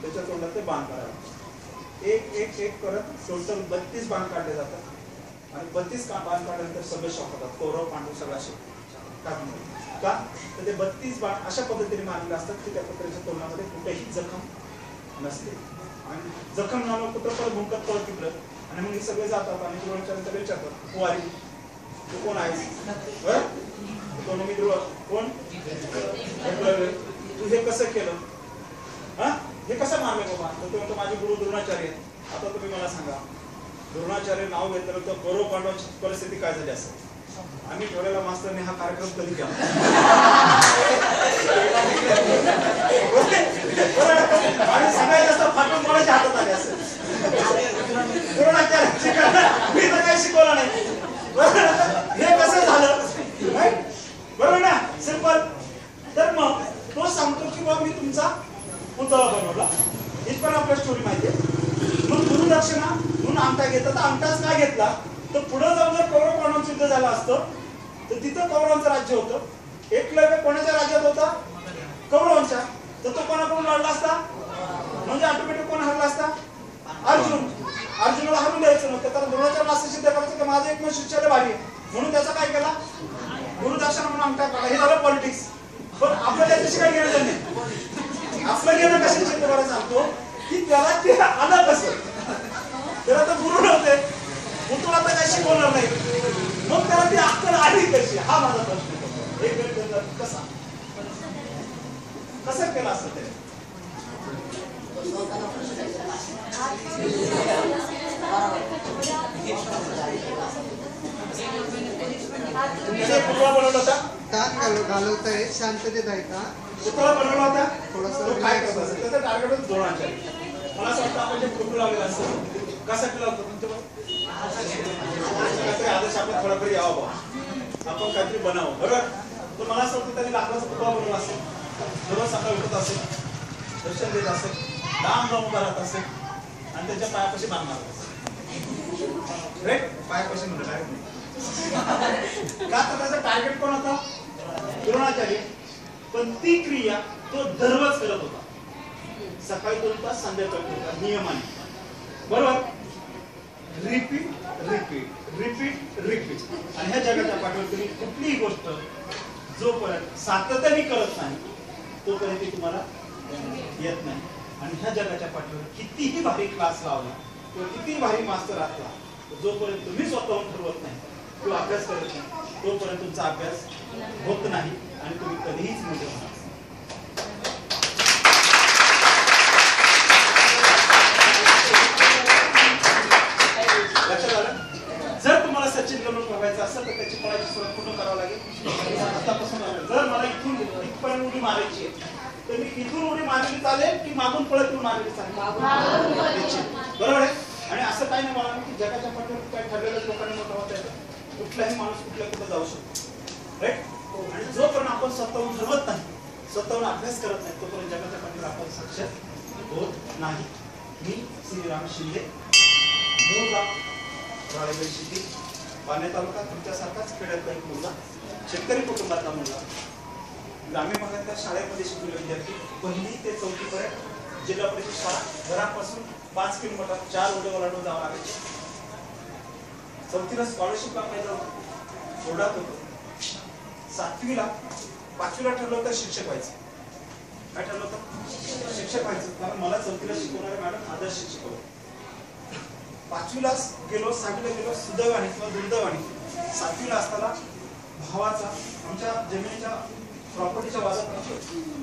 त्याच्या तोंडात ते बाण काढायला एक एक एक करत टोटल 32 बाण काढले जातात आणि 32 बाण काढल्यानंतर सगळे शॉक होतात. कौरव पांडव सगळा का तर ते 32 बाण अशा पद्धतीने मारलेले असतात की त्या पुत्राच्या तोंडामध्ये कुठेही जखम नसते आणि जखम नामक पुत्र परत भूमकत परत तिकडं आणि मग हे सगळे जातात आणि द्रोणाचार्य विचारतात, कुवारी तू कोण आहेस? कोण? मी ध्रुव. कोण? तू हे कसं केलं? हा हे कसं मारलं बाबा? तर तो म्हणतो माझे गुरु द्रोणाचार्य. आता तुम्ही मला सांगा, द्रोणाचार्य नाव घेतलं तर कौरव पांडवांची परिस्थिती काय झाली असेल? आम्ही ठेवलेला मास्तरने हा कार्यक्रम कधी केला आणि सगळ्यात जास्त फाटून कोणाच्या हातात आले असेल? द्रोणाचार्य मी तर काही शिकवलं नाही. हे कसं झालं? बरोबर ना, सिंपल. तर मग तो सांगतो की बाबा मी तुमचा पुतळा बनवला. इथपर्यंत आपल्याला स्टोरी माहिती आहे. मग गुरुदक्षिणा म्हणून अंगठा घेतला. तर अंगठाच का घेतला तर पुढे जाऊन जर कौरव पांडवांचं युद्ध झालं असतं तर तिथं कौरवांचं राज्य होतं. एकलव्य कोणाच्या राज्यात होता? कौरवांच्या. तर तो कोणाकडून लढला असता? म्हणजे ऑटोमॅटिक कोण हरला असता? अर्जुन. अर्जुनाला हरून द्यायचं नव्हतं कारण द्रोणाचार्य असं सिद्ध करायचं की माझं एकमेव शिष्याला भारी आहे म्हणून त्याचा काय केला? गुरुदक्षिणा म्हणून अंगठा काढला. हे झालं पॉलिटिक्स. पण आपलं त्याच्याशी काय घेणं नाही. आपलं घेणं कशी सिद्ध करायचं सांगतो की त्याला ते आलं कसं? त्याला तर गुरु नव्हते, मग तुला आता काय शिकवणार नाही, मग त्याला ती अक्कल आली कशी? हा माझा प्रश्न. एक मिनिट कसा कसं केलं असतं ते? पुतळा बनवला होता, ताण घालवताय, शांततेत आहे का? पुतळा बनवला होता. थोडासा काय करत असेल त्याचं टार्गेट होतं द्रोणाचार्य. मला असं वाटतं आपण जे फोटो लावलेला असतं कसा केला होता तुमच्या काहीतरी आदेश आपल्या थोडाफार यावा बाबा, आपण काहीतरी बनावं, बरोबर? तर मला असं वाटतं त्यांनी लाकडाचा पुतळा बनवला असेल, दररोज सकाळी उठत असेल, दर्शन देत असेल, लांब जाऊन उभा राहत असेल आणि त्याच्या पायापाशी बांधणार असेल. राईट? पायापाशी म्हणलं काय का तर त्याचा टार्गेट कोण होता? द्रोणाचार्य. पण ती क्रिया तो दररोज करत होता. सकाळी 2 तास, संध्याकाळी 2 तास नियमाने, बरोबर? Repeat repeat repeat repeat. आणि ह्या जगाच्या पाठीवर तुम्ही कुठलीही गोष्ट जोपर्यंत सातत्याने करत नाही तोपर्यंत ती तुम्हाला येत नाही. आणि ह्या जगाच्या पाठीवर कितीही भारी क्लास लावला किंवा कितीही भारी मास्तर असला जोपर्यंत तुम्ही स्वतःहून ठरवत नाही किंवा अभ्यास करत नाही तोपर्यंत तुमचा अभ्यास होत नाही आणि तुम्ही कधीच मोठे होणार. लक्षात आलं? जर तुम्हाला सचिन तेंडुलकर व्हायचं असेल तर त्याची पळायची सुरुवात पूर्ण करावं लागेल आतापासून. जर मला इथून इथपर्यंत उडी मारायची आहे तर मी इथून उडी मारली चालेल की मागून पळत येऊन मारली चालेल? बरोबर आहे. आणि असं काही नाही मला की जगाच्या पाठीवर काही ठरलेल्या लोकांनी मोठा होता येतं. कुठलाही माणूस कुठल्या कुठं जाऊ शकतो, राईट? आणि जोपर्यंत आपण स्वतःहून ठरवत नाही, स्वतःहून अभ्यास करत नाही तोपर्यंत जगाच्या पाठीवर आपण साक्षर होत नाही. मी श्रीराम शिंदे, मूळ गाव राळेगण शिंदे, पाणे तालुका, तुमच्यासारखाच खेड्यातला एक मुलगा, शेतकरी कुटुंबातला मुलगा, ग्रामीण भागातल्या शाळेमध्ये शिकलेले विद्यार्थी, 1ली ते 4थी पर्यंत जिल्हा परिषद शाळा, घरापासून 5 किलोमीटर 4 ओढे ओलांडून जावं लागायचे. 4थीला स्कॉलरशिपला पाहिजे होतं, सोडात होतो. 7वीला 5वीला ठरलं होतं शिक्षक व्हायचं. काय ठरलं होतं? शिक्षक व्हायचं. कारण मला 4थीला शिकवणारे मॅडम आदर्श शिक्षक होते. 5वीला गेलो, 6वीला गेलो, सुदैवाने किंवा दुर्दैवाने 7वीला असताना भावाचा, आमच्या जमिनीच्या प्रॉपर्टीच्या वादात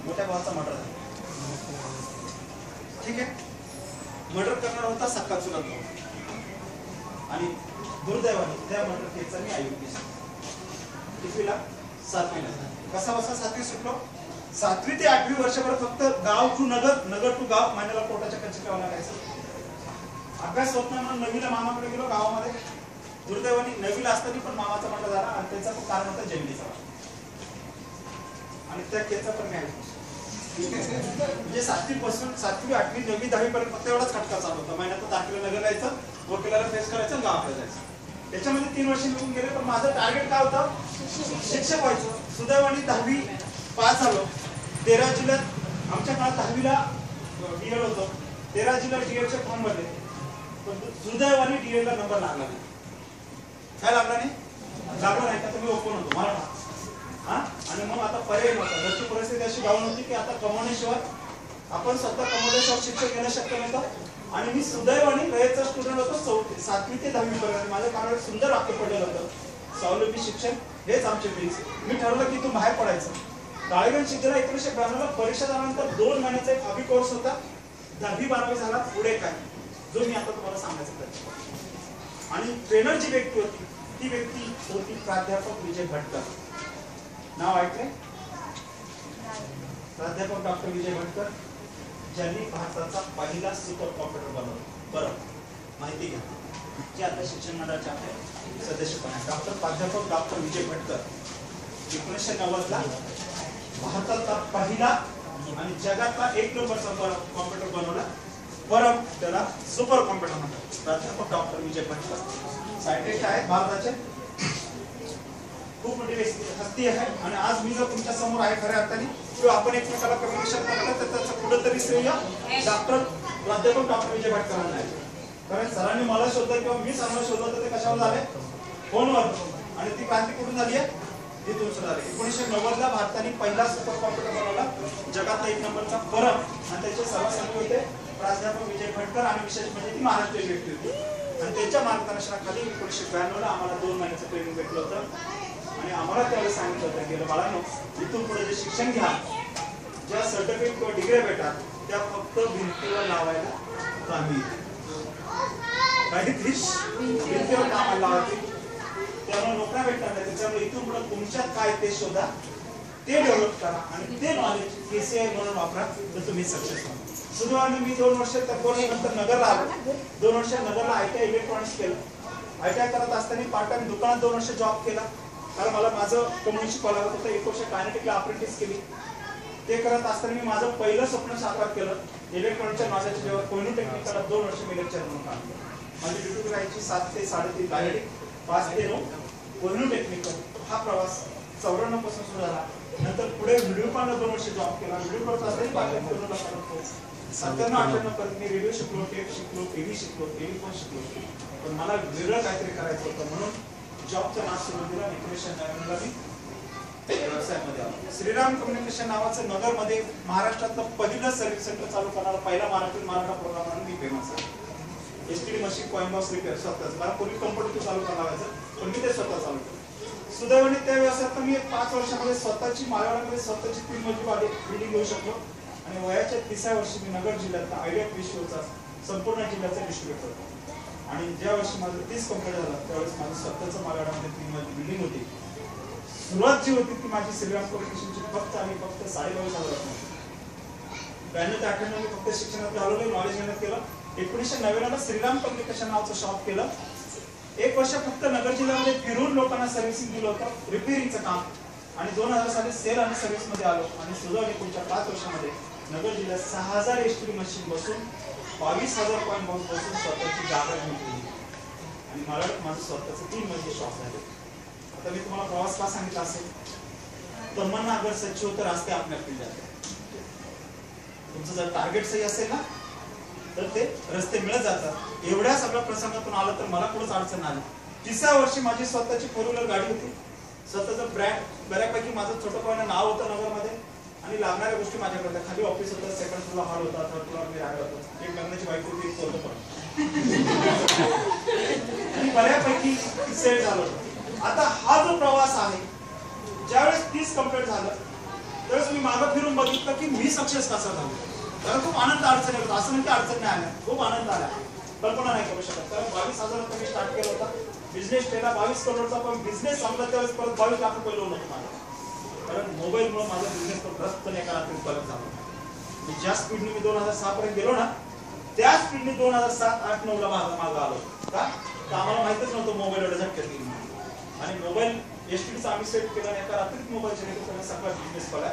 मोठ्या भावाचा मर्डर झाला. ठीक आहे? मर्डर करणार होता सक्का चुलत भाऊ आणि दुर्दैवाने त्या मर्डर केसचा मी आयुक्त कितवीला 7वीला. कसा बसा 7वी सुटलो. 7वी ते 8वी वर्षभर फक्त गाव टू नगर, नगर टू गाव महिन्याला कोर्टाच्या कचेरीवर लागायचं. अभ्यास होत नाही म्हणून 9वीला मामाकडे गेलो गावामध्ये. दुर्दैवाने 9वीला असताना पण मामाचा मर्डर झाला आणि त्याचा पण कारण होता जमिनीचा आणि त्या केसचा पण मी म्हणजे 7वी पासून 7वी 8वी 9वी 10वी पर्यंत फक्त एवढाच खटका चालू होता. महिन्यात तारखेला नगर जायचं, वकिलाला फेस करायचं, गावाकडे जायचं. त्याच्यामध्ये 3 वर्ष निघून गेले. पण माझं टार्गेट काय होतं? शिक्षक व्हायचं. सुदैवाने 10वी पास झालो. 13 जिल्ह्यात आमच्या काळात 10वीला डीएड होतं. 13 जिल्ह्यात डीएडचे फॉर्म भरले. पण सुदैवाने डीएडला नंबर लागला नाही. काय लागला नाही? लागला नाही का तुम्ही ओपन होतो मराठा. आणि मग आता पर्याय नव्हता. घरची परिस्थिती अशी डाऊन होती की आता कमवण्याशिवाय आपण स्वतः कमवल्याशिवाय शिक्षक घेणं शक्य नव्हतं. आणि मी सुदैवाने रयतचा स्टुडंट होतो. 7वी ते 10वी पर्यंत माझ्या कानावर सुंदर वाक्य पडलेलं होतं, स्वावलंबी शिक्षण हेच आमचे ड्रीम्स. मी ठरवलं की तू बाहेर पडायचं. काळेगण शिक्षण 1992ला परीक्षा झाल्यानंतर 2 महिन्याचा एक हॉबी कोर्स होता. 10वी 12वी झाला. पुढे काय, जो मी आता तुम्हाला सांगायचा प्रयत्न. आणि ट्रेनर जी व्यक्ती होती ती व्यक्ती होती प्राध्यापक विजय भटकर. नाव ऐकले? प्राध्यापक डॉक्टर विजय भटकर, ज्यांनी भारताचा पहिला सुपर कॉम्प्युटर बनवला. बरं, माहिती घ्या. जे आता शिक्षण मंडळाचे आपले सदस्य पण आहेत. प्राध्यापक डॉक्टर विजय भटकर 1990ला भारताचा पहिला आणि जगातला 1 नंबरचा कॉम्प्युटर बनवला. परम त्याला सुपर कॉम्प्युटर म्हणतात. प्राध्यापक डॉक्टर विजय भटकर सायंटिस्ट आहेत भारताचे. खूप मोठी हस्ती आहे. आणि आज मी जर तुमच्या समोर आहे खऱ्या अर्थाने किंवा आपण एकमेकाला कम्युनिकेशन करतो तर त्याचं कुठंतरी श्रेय डॉक्टर प्राध्यापक डॉक्टर विजय भटकरांना आहे. कारण सरांनी मला शोधलं किंवा मी सरांना शोधलं तर ते कशावर झाले? फोनवर. आणि ती क्रांती कुठून झाली आहे? तिथून सुरू झाली. 1990ला भारताने पहिला सुपर कॉम्प्युटर बनवला, जगातला 1 नंबरचा परम. आणि त्याचे सर्वसाधारण होते प्राध्यापक विजय भटकर. आणि विशेष म्हणजे ती महाराष्ट्रीय व्यक्ती होती. आणि त्यांच्या मार्गदर्शनाखाली 1992ला आम्हाला 2 महिन्याचं ट्रेनिंग भेटलं होतं. आणि आम्हाला त्यावेळेस सांगितलं होतं की बाळांनो, इथून पुढे जे शिक्षण घ्या, ज्या सर्टिफिकेट किंवा डिग्री भेटतात त्या फक्त भिंतीवर लावायला कामी येतील. काहीतरी भिंतीवर कामाला लावायची, त्यामुळे नोकऱ्या भेटणार नाही. त्याच्यामुळे इथून पुढे तुमच्यात काय ते शोधा, ते डेव्हलप करा आणि ते नॉलेज केसीआय म्हणून वापरा, तर तुम्ही सक्सेस व्हा. सुदैवाने मी 2 वर्ष त्या कोर्स नंतर नगरला आलो. 2 वर्ष नगरला ITI इलेक्ट्रॉनिक्स केलं. ITI करत असताना पार्ट टाइम दुकानात 2 वर्ष जॉब केला. कारण मला माझं कम्युनिस्ट कॉलेज होतं. 1 वर्ष कायनेटिकला अप्रेंटिस केली. ते करत असताना मी माझं पहिलं स्वप्न साकार केलं. इलेक्ट्रॉनिकच्या नॉलेजच्या जेव्हा कोहिनूर टेक्निकलला 2 वर्ष मी लेक्चर म्हणून काम केलं. माझी ड्युटी राहायची 7 ते 3:30 कायनेटिक, 5 ते 9 कोहिनूर टेक्निकल. हा प्रवास 94 पासून सुरू झाला. नंतर पुढे व्हिडिओकॉनला 2 वर्ष जॉब केला. व्हिडिओ करत असताना बाकी कोहिनूरला करतो. 97-98 पर्यंत मी रेडिओ शिकलो, टेप शिकलो, टीव्ही शिकलो, टेलिफोन शिकलो. पण मला वेगळं काहीतरी करायचं होतं म्हणून जॉबचा नाद सुरू केला. 1999ला मी व्यवसायामध्ये आलो. श्रीराम कम्युनिकेशन नावाचं नगरमध्ये महाराष्ट्रातलं पहिलं सर्व्हिस सेंटर चालू करणारा पहिला महाराष्ट्रीयन मराठा प्रोग्राम म्हणून मी फेमस आहे. STD machine, coin box repair स्वतःच. मला पूर्वी कम्प्युटर चालू करावं लागायचं, पण मी ते स्वतः चालू केलं. सुदैवाने त्या व्यवसायात मी 5 वर्षामध्ये स्वतःची मालवाड्यामध्ये स्वतःची 3 मजली बिल्डिंग घेऊ शकलो. आणि वयाच्या 30व्या वर्षी मी नगर जिल्ह्यातला आयडिया विश्वचा संपूर्ण जिल्ह्याचा डिस्ट्रीब्युटर होतो. आणि ज्या वर्षी माझं 30 कंप्लीट झालं त्यावेळेस माझं स्वतःचं मालवाड्यामध्ये 3 मजली बिल्डिंग होती. सुरुवात जी होती ती माझी श्रीराम कम्युनिकेशनची फक्त 22,000 होती. 92 ते 98 मी फक्त शिक्षणात घालवलं, नॉलेज घेण्यात केलं. 1999ला श्रीराम कम्युनिकेशन नावाचं शॉप केलं. 1 वर्ष फक्त नगर जिल्ह्यामध्ये फिरून लोकांना सर्व्हिसिंग दिलं होतं, रिपेअरिंगचं काम. आणि 2000 साली सेल आणि सर्व्हिस मध्ये आलो. आणि सुदैवाने पुढच्या 5 वर्षामध्ये नगर जिल्ह्यात 6000 STD मशीन बसून 22,000 कॉइन बॉक्स बसून स्वतःची जागा घेतली. आणि मला माझं स्वतःचं 3 मजली शॉप झाले. आता मी तुम्हाला प्रवास का सांगितला असेल? तमन्ना अगर सच्ची हो तर रास्ते आपल्या मिल जाते. तुमचं जर टार्गेट सही असेल ना तर ते रस्ते मिळत जातात. एवढ्या सगळ्या प्रसंगातून आलं तर मला कुठंच अडचण आली. 30व्या वर्षी माझी स्वतःची 4 व्हीलर गाडी होती. स्वतःचं ब्रँड बऱ्यापैकी माझं छोटं नाव होतं नगरमध्ये. आणि लागणाऱ्या गोष्टी माझ्याकडे. खाली ऑफिस होतं, 2nd फ्लोअर हॉल होता, 3rd फ्लोअर मी राहिलो होतो. एक लग्नाची बाईक होती, एक होतं पण. आणि बऱ्यापैकी सेट झालं होतं. आता हा जो प्रवास आहे, ज्यावेळेस 30 कंप्लीट झालं त्यावेळेस मी मागं फिरून बघितलं की मी सक्सेस कसा झालो. कारण खूप आनंद अडचण येतो. असं नाही की अडचण नाही आल्या, खूप आनंद आला, कल्पना नाही करू शकत. कारण 22,000 मी स्टार्ट केला होता, बिझनेस केला 22 करोडचा, पण बिझनेस संपला त्यावेळेस परत 22 लाख रुपये लोन होतं माझं. कारण मोबाईलमुळे माझा बिझनेस तो ग्रस्तपणे एका रात्रीत बलक झाला. मी ज्या स्पीडने मी 2006 पर्यंत गेलो ना, त्या स्पीडने 2007, 8, 9 ला मागं आलो. का तर आम्हाला माहितच नव्हतं मोबाईल एवढं झटक्यात येईल. आणि मोबाईल एसटीडीचा आम्ही सेट केला आणि एका रात्रीत मोबाईलच्या रेट सगळा बिझनेस पडला,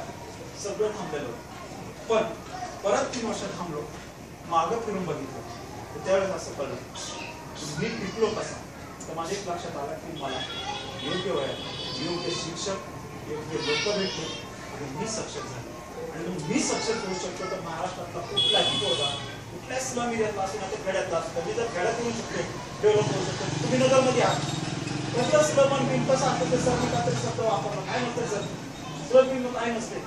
सगळं थांबलेलं. पण परत 3 वर्ष थांबलो, मागं फिरून बघितलं तर त्यावेळेस असं कळलं मी टिकलो कसा. तर माझ्या एक लक्षात आलं की मला योग्य वयात योग्य शिक्षक, योग्य लोक भेटले आणि मी सक्सेस झालो. आणि मग मी सक्सेस होऊ शकतो तर महाराष्ट्रातला कुठलाही होता, कुठल्याच स्लम एरियातला असून आता खेड्यातला असतो, मी जर खेड्यात येऊ शकतो, डेव्हलप होऊ शकतो. तुम्ही नगरमध्ये आहात, कसलं स्लम आणि बिन कसं असतं ते सर मी काहीतरी शब्द वापरलं काय नसतं सर, स्लम बिन काय नसते,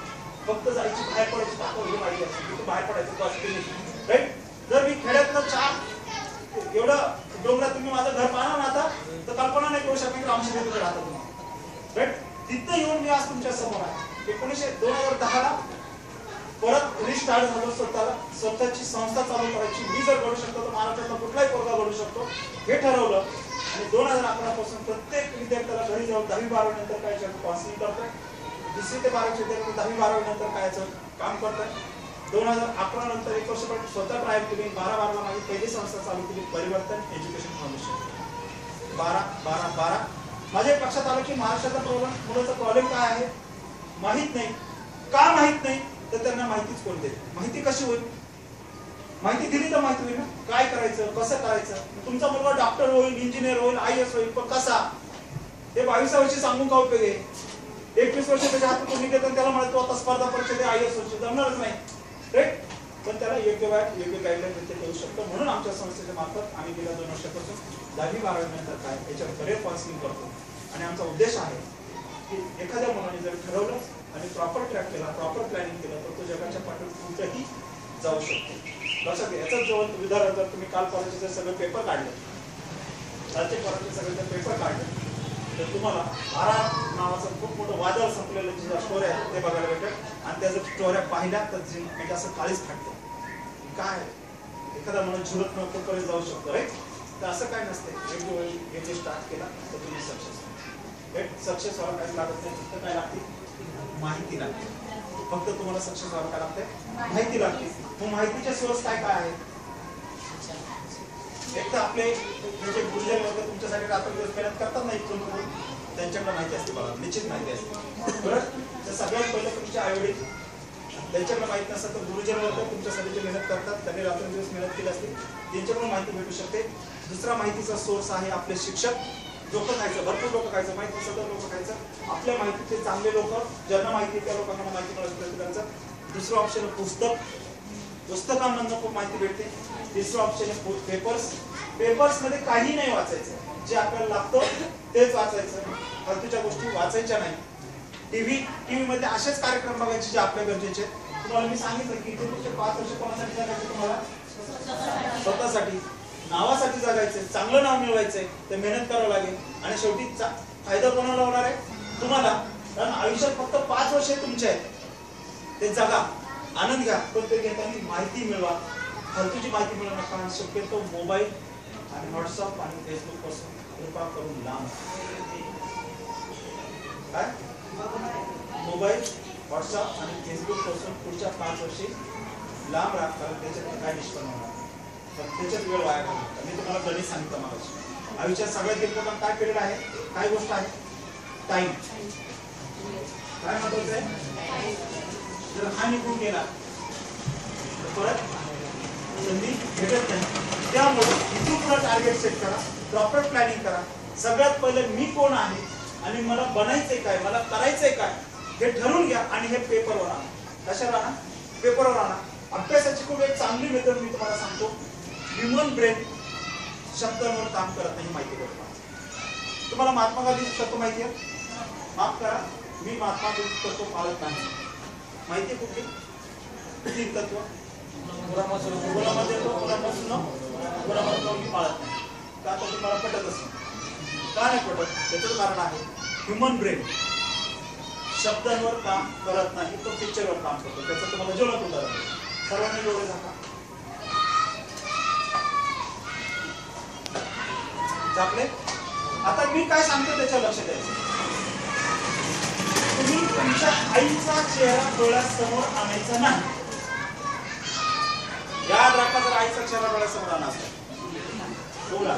फक्त जायची बाहेर पडायची ताकद माहिती असते, तिथे बाहेर पडायचं बस राईट. जर मी खेड्यातलं 4 एवढं डोंगरात तुम्ही माझं घर पाहणार ना आता, तर कल्पना नाही करू शकता की रामशेतीकडे राहता तुम्ही राईट. तिथं येऊन मी आज तुमच्या समोर आहे. 2010 परत रिस्टार्ट झालो, स्वतःची संस्था चालू करायची. मी जर घडू शकतो तर महाराष्ट्रातला कुठलाही पोरगा घडू शकतो हे ठरवलं. आणि 2011 पासून प्रत्येक विद्यार्थ्याला घरी जाऊन 10वी-12वी नंतर काय काउन्सिलिंग करतोय. 2री ते 12वी विद्यार्थी 10वी-12वी नंतर काय काम करतोय. 2011 नंतर 1 वर्ष स्वतः ट्रायल केली. 12 माझी पहिली संस्था चालू केली, परिवर्तन एज्युकेशन फाउंडेशन. 12 माझ्या लक्षात आलं की महाराष्ट्राचा मुलाचा प्रॉब्लेम काय आहे माहित नाही. का माहित नाही तर त्यांना माहितीच कोण देईल. माहिती कशी होईल, माहिती दिली तर माहिती होईल ना, काय करायचं कसं करायचं. तुमचा मुलगा डॉक्टर होईल, इंजिनियर होईल, IAS होईल, पण कसा हे 22 वर्षी सांगून का उपयोग आहे. 21 वर्ष त्याच्या हातात तुम्ही घेतात त्याला म्हणतो आता स्पर्धा परीक्षेत IAS वर्ष जमणारच नाही राईट. पण त्याला योग्य वयात योग्य गाईडलाईन देऊ शकतो. म्हणून आमच्या संस्थेच्या मार्फत आम्ही गेल्या 2 वर्षापासून 10वी-12वी नंतर काय याच्यावर करिअर काउन्सिलिंग करतो. आणि आमचा उद्देश आहे की एखाद्या मुलाने जर ठरवलं आणि प्रॉपर ट्रॅक केला, प्रॉपर प्लॅनिंग केलं तर तो जगाच्या पाठीवर कुठेही जाऊ शकतो. लक्षात घ्या. याचं जेवण उदाहरण जर तुम्ही काल परवाचे जर सगळे पेपर काढले, कालचे परवाचे सगळे जर पेपर काढले तर तुम्हाला आरा नावाचं खूप मोठं वादळ संपलेलं ज्या स्टोऱ्या आहेत ते बघायला भेटेल. आणि त्या जर स्टोऱ्या पाहिल्या तर म्हणजे असं काळीच फाटतं. काय एखादा माणूस झुरत नको पर्यंत जाऊ शकतो राईट. तर असं काय नसते. एक स्टार्ट केला तर तुम्ही सक्सेस सक्सेस व्हायला काही लागत नाही. फक्त काय लागते माहिती लागते. फक्त तुम्हाला सक्सेस व्हायला काय लागते माहिती लागते. मग माहितीचे सोर्स काय काय आहे. एक तर आपले म्हणजे गुरुजन वर्ग तुमच्यासाठी रात्रदिवस मेहनत करतात नाही, त्यांच्याकडे माहिती असते बघा, निश्चित माहिती असते बरं. तर सगळ्यात पहिलं तुमचे आईवडील त्यांच्याकडे माहिती नसतं तर गुरुजन वर्ग तुमच्यासाठी जे मेहनत करतात त्यांनी रात्रदिवस मेहनत केली असते त्यांच्याकडून माहिती भेटू शकते. दुसरा माहितीचा सोर्स आहे आपले शिक्षक. लोक खायचं, भरपूर लोक खायचं, माहिती नसतं तर लोक खायचं. आपल्या माहितीचे चांगले लोक ज्यांना माहिती त्या लोकांना माहिती मिळत प्रयत्न करायचं. दुसरं ऑप्शन पुस्तक, पुस्तकांमधून खूप माहिती भेटते. तिसरं ऑप्शन आहे पेपर्स. पेपर्स मध्ये काही नाही वाचायचं, जे आपल्याला लागतं तेच वाचायचं, फालतूच्या गोष्टी वाचायच्या नाही. टीव्ही मध्ये असेच कार्यक्रम बघायचे जे आपल्या गरजेचे. तुम्हाला मी सांगितलं की इथे तुमचे 5 वर्ष कोणासाठी जगायचे, तुम्हाला स्वतःसाठी नावासाठी जगायचंय, चांगलं नाव मिळवायचंय, तर मेहनत करावं लागेल. आणि शेवटी फायदा कोणाला होणार आहे तुम्हाला. कारण आयुष्यात फक्त 5 वर्ष तुमचे आहेत, ते जगा, आनंद घ्या. पण ते घेताना माहिती मिळवा, फालतूची माहिती मिळवू नका. शक्यतो मोबाईल आणि व्हॉट्सअप आणि फेसबुक पासून कृपा करून लांब. काय मोबाईल, व्हॉट्सअप आणि फेसबुक पासून पुढच्या 5 वर्षी लांब राहा. कारण त्याच्यात काय निष्पन्न होणार, त्याच्यात वेळ वाया घालवता. मी तुम्हाला गणित सांगितलं मला. आयुष्यात सगळ्यात इम्पॉर्टंट काय पिरियड आहे, काय गोष्ट आहे, टाइम. काय महत्वाचं आहे. जर हा निघून गेला तर परत संधी भेटत नाही. त्यामुळे इथून पुढे टार्गेट सेट करा, प्रॉपर प्लॅनिंग करा. सगळ्यात पहिले मी कोण आहे आणि मला बनायचंय काय, मला करायचंय काय हे ठरवून घ्या. आणि हे पेपरवर आणा. कशावर आणा, पेपरवर आणा. अभ्यासाची खूप एक चांगली मेथड मी तुम्हाला सांगतो. ह्युमन ब्रेन शब्दांवर काम करत नाही, माहिती करतो. तुम्हाला महात्मा गांधी शब्द माहिती आहे, माफ करा मी महात्मा गांधी तत्व पाळत नाही. माहिती कुठली, कुठली तत्व, गुलामात येतो, गुलामात मी पाळत नाही. का तर तुम्हाला पटतच नाही. का नाही पटत, त्याचं कारण आहे ह्युमन ब्रेन शब्दांवर काम करत नाही, तो पिक्चरवर काम करतो. त्याचं तुम्हाला ज्वलंत उदाहरण आहे. सर्वांनी डोळे झाका. झापले. आता मी काय सांगतो त्याच्यावर लक्ष द्यायचं. तुम्ही तुमच्या आईचा चेहरा डोळ्यासमोर आणायचा नाही. याद राखा, जर आईचा चेहरा डोळ्यासमोर आणायचा बोला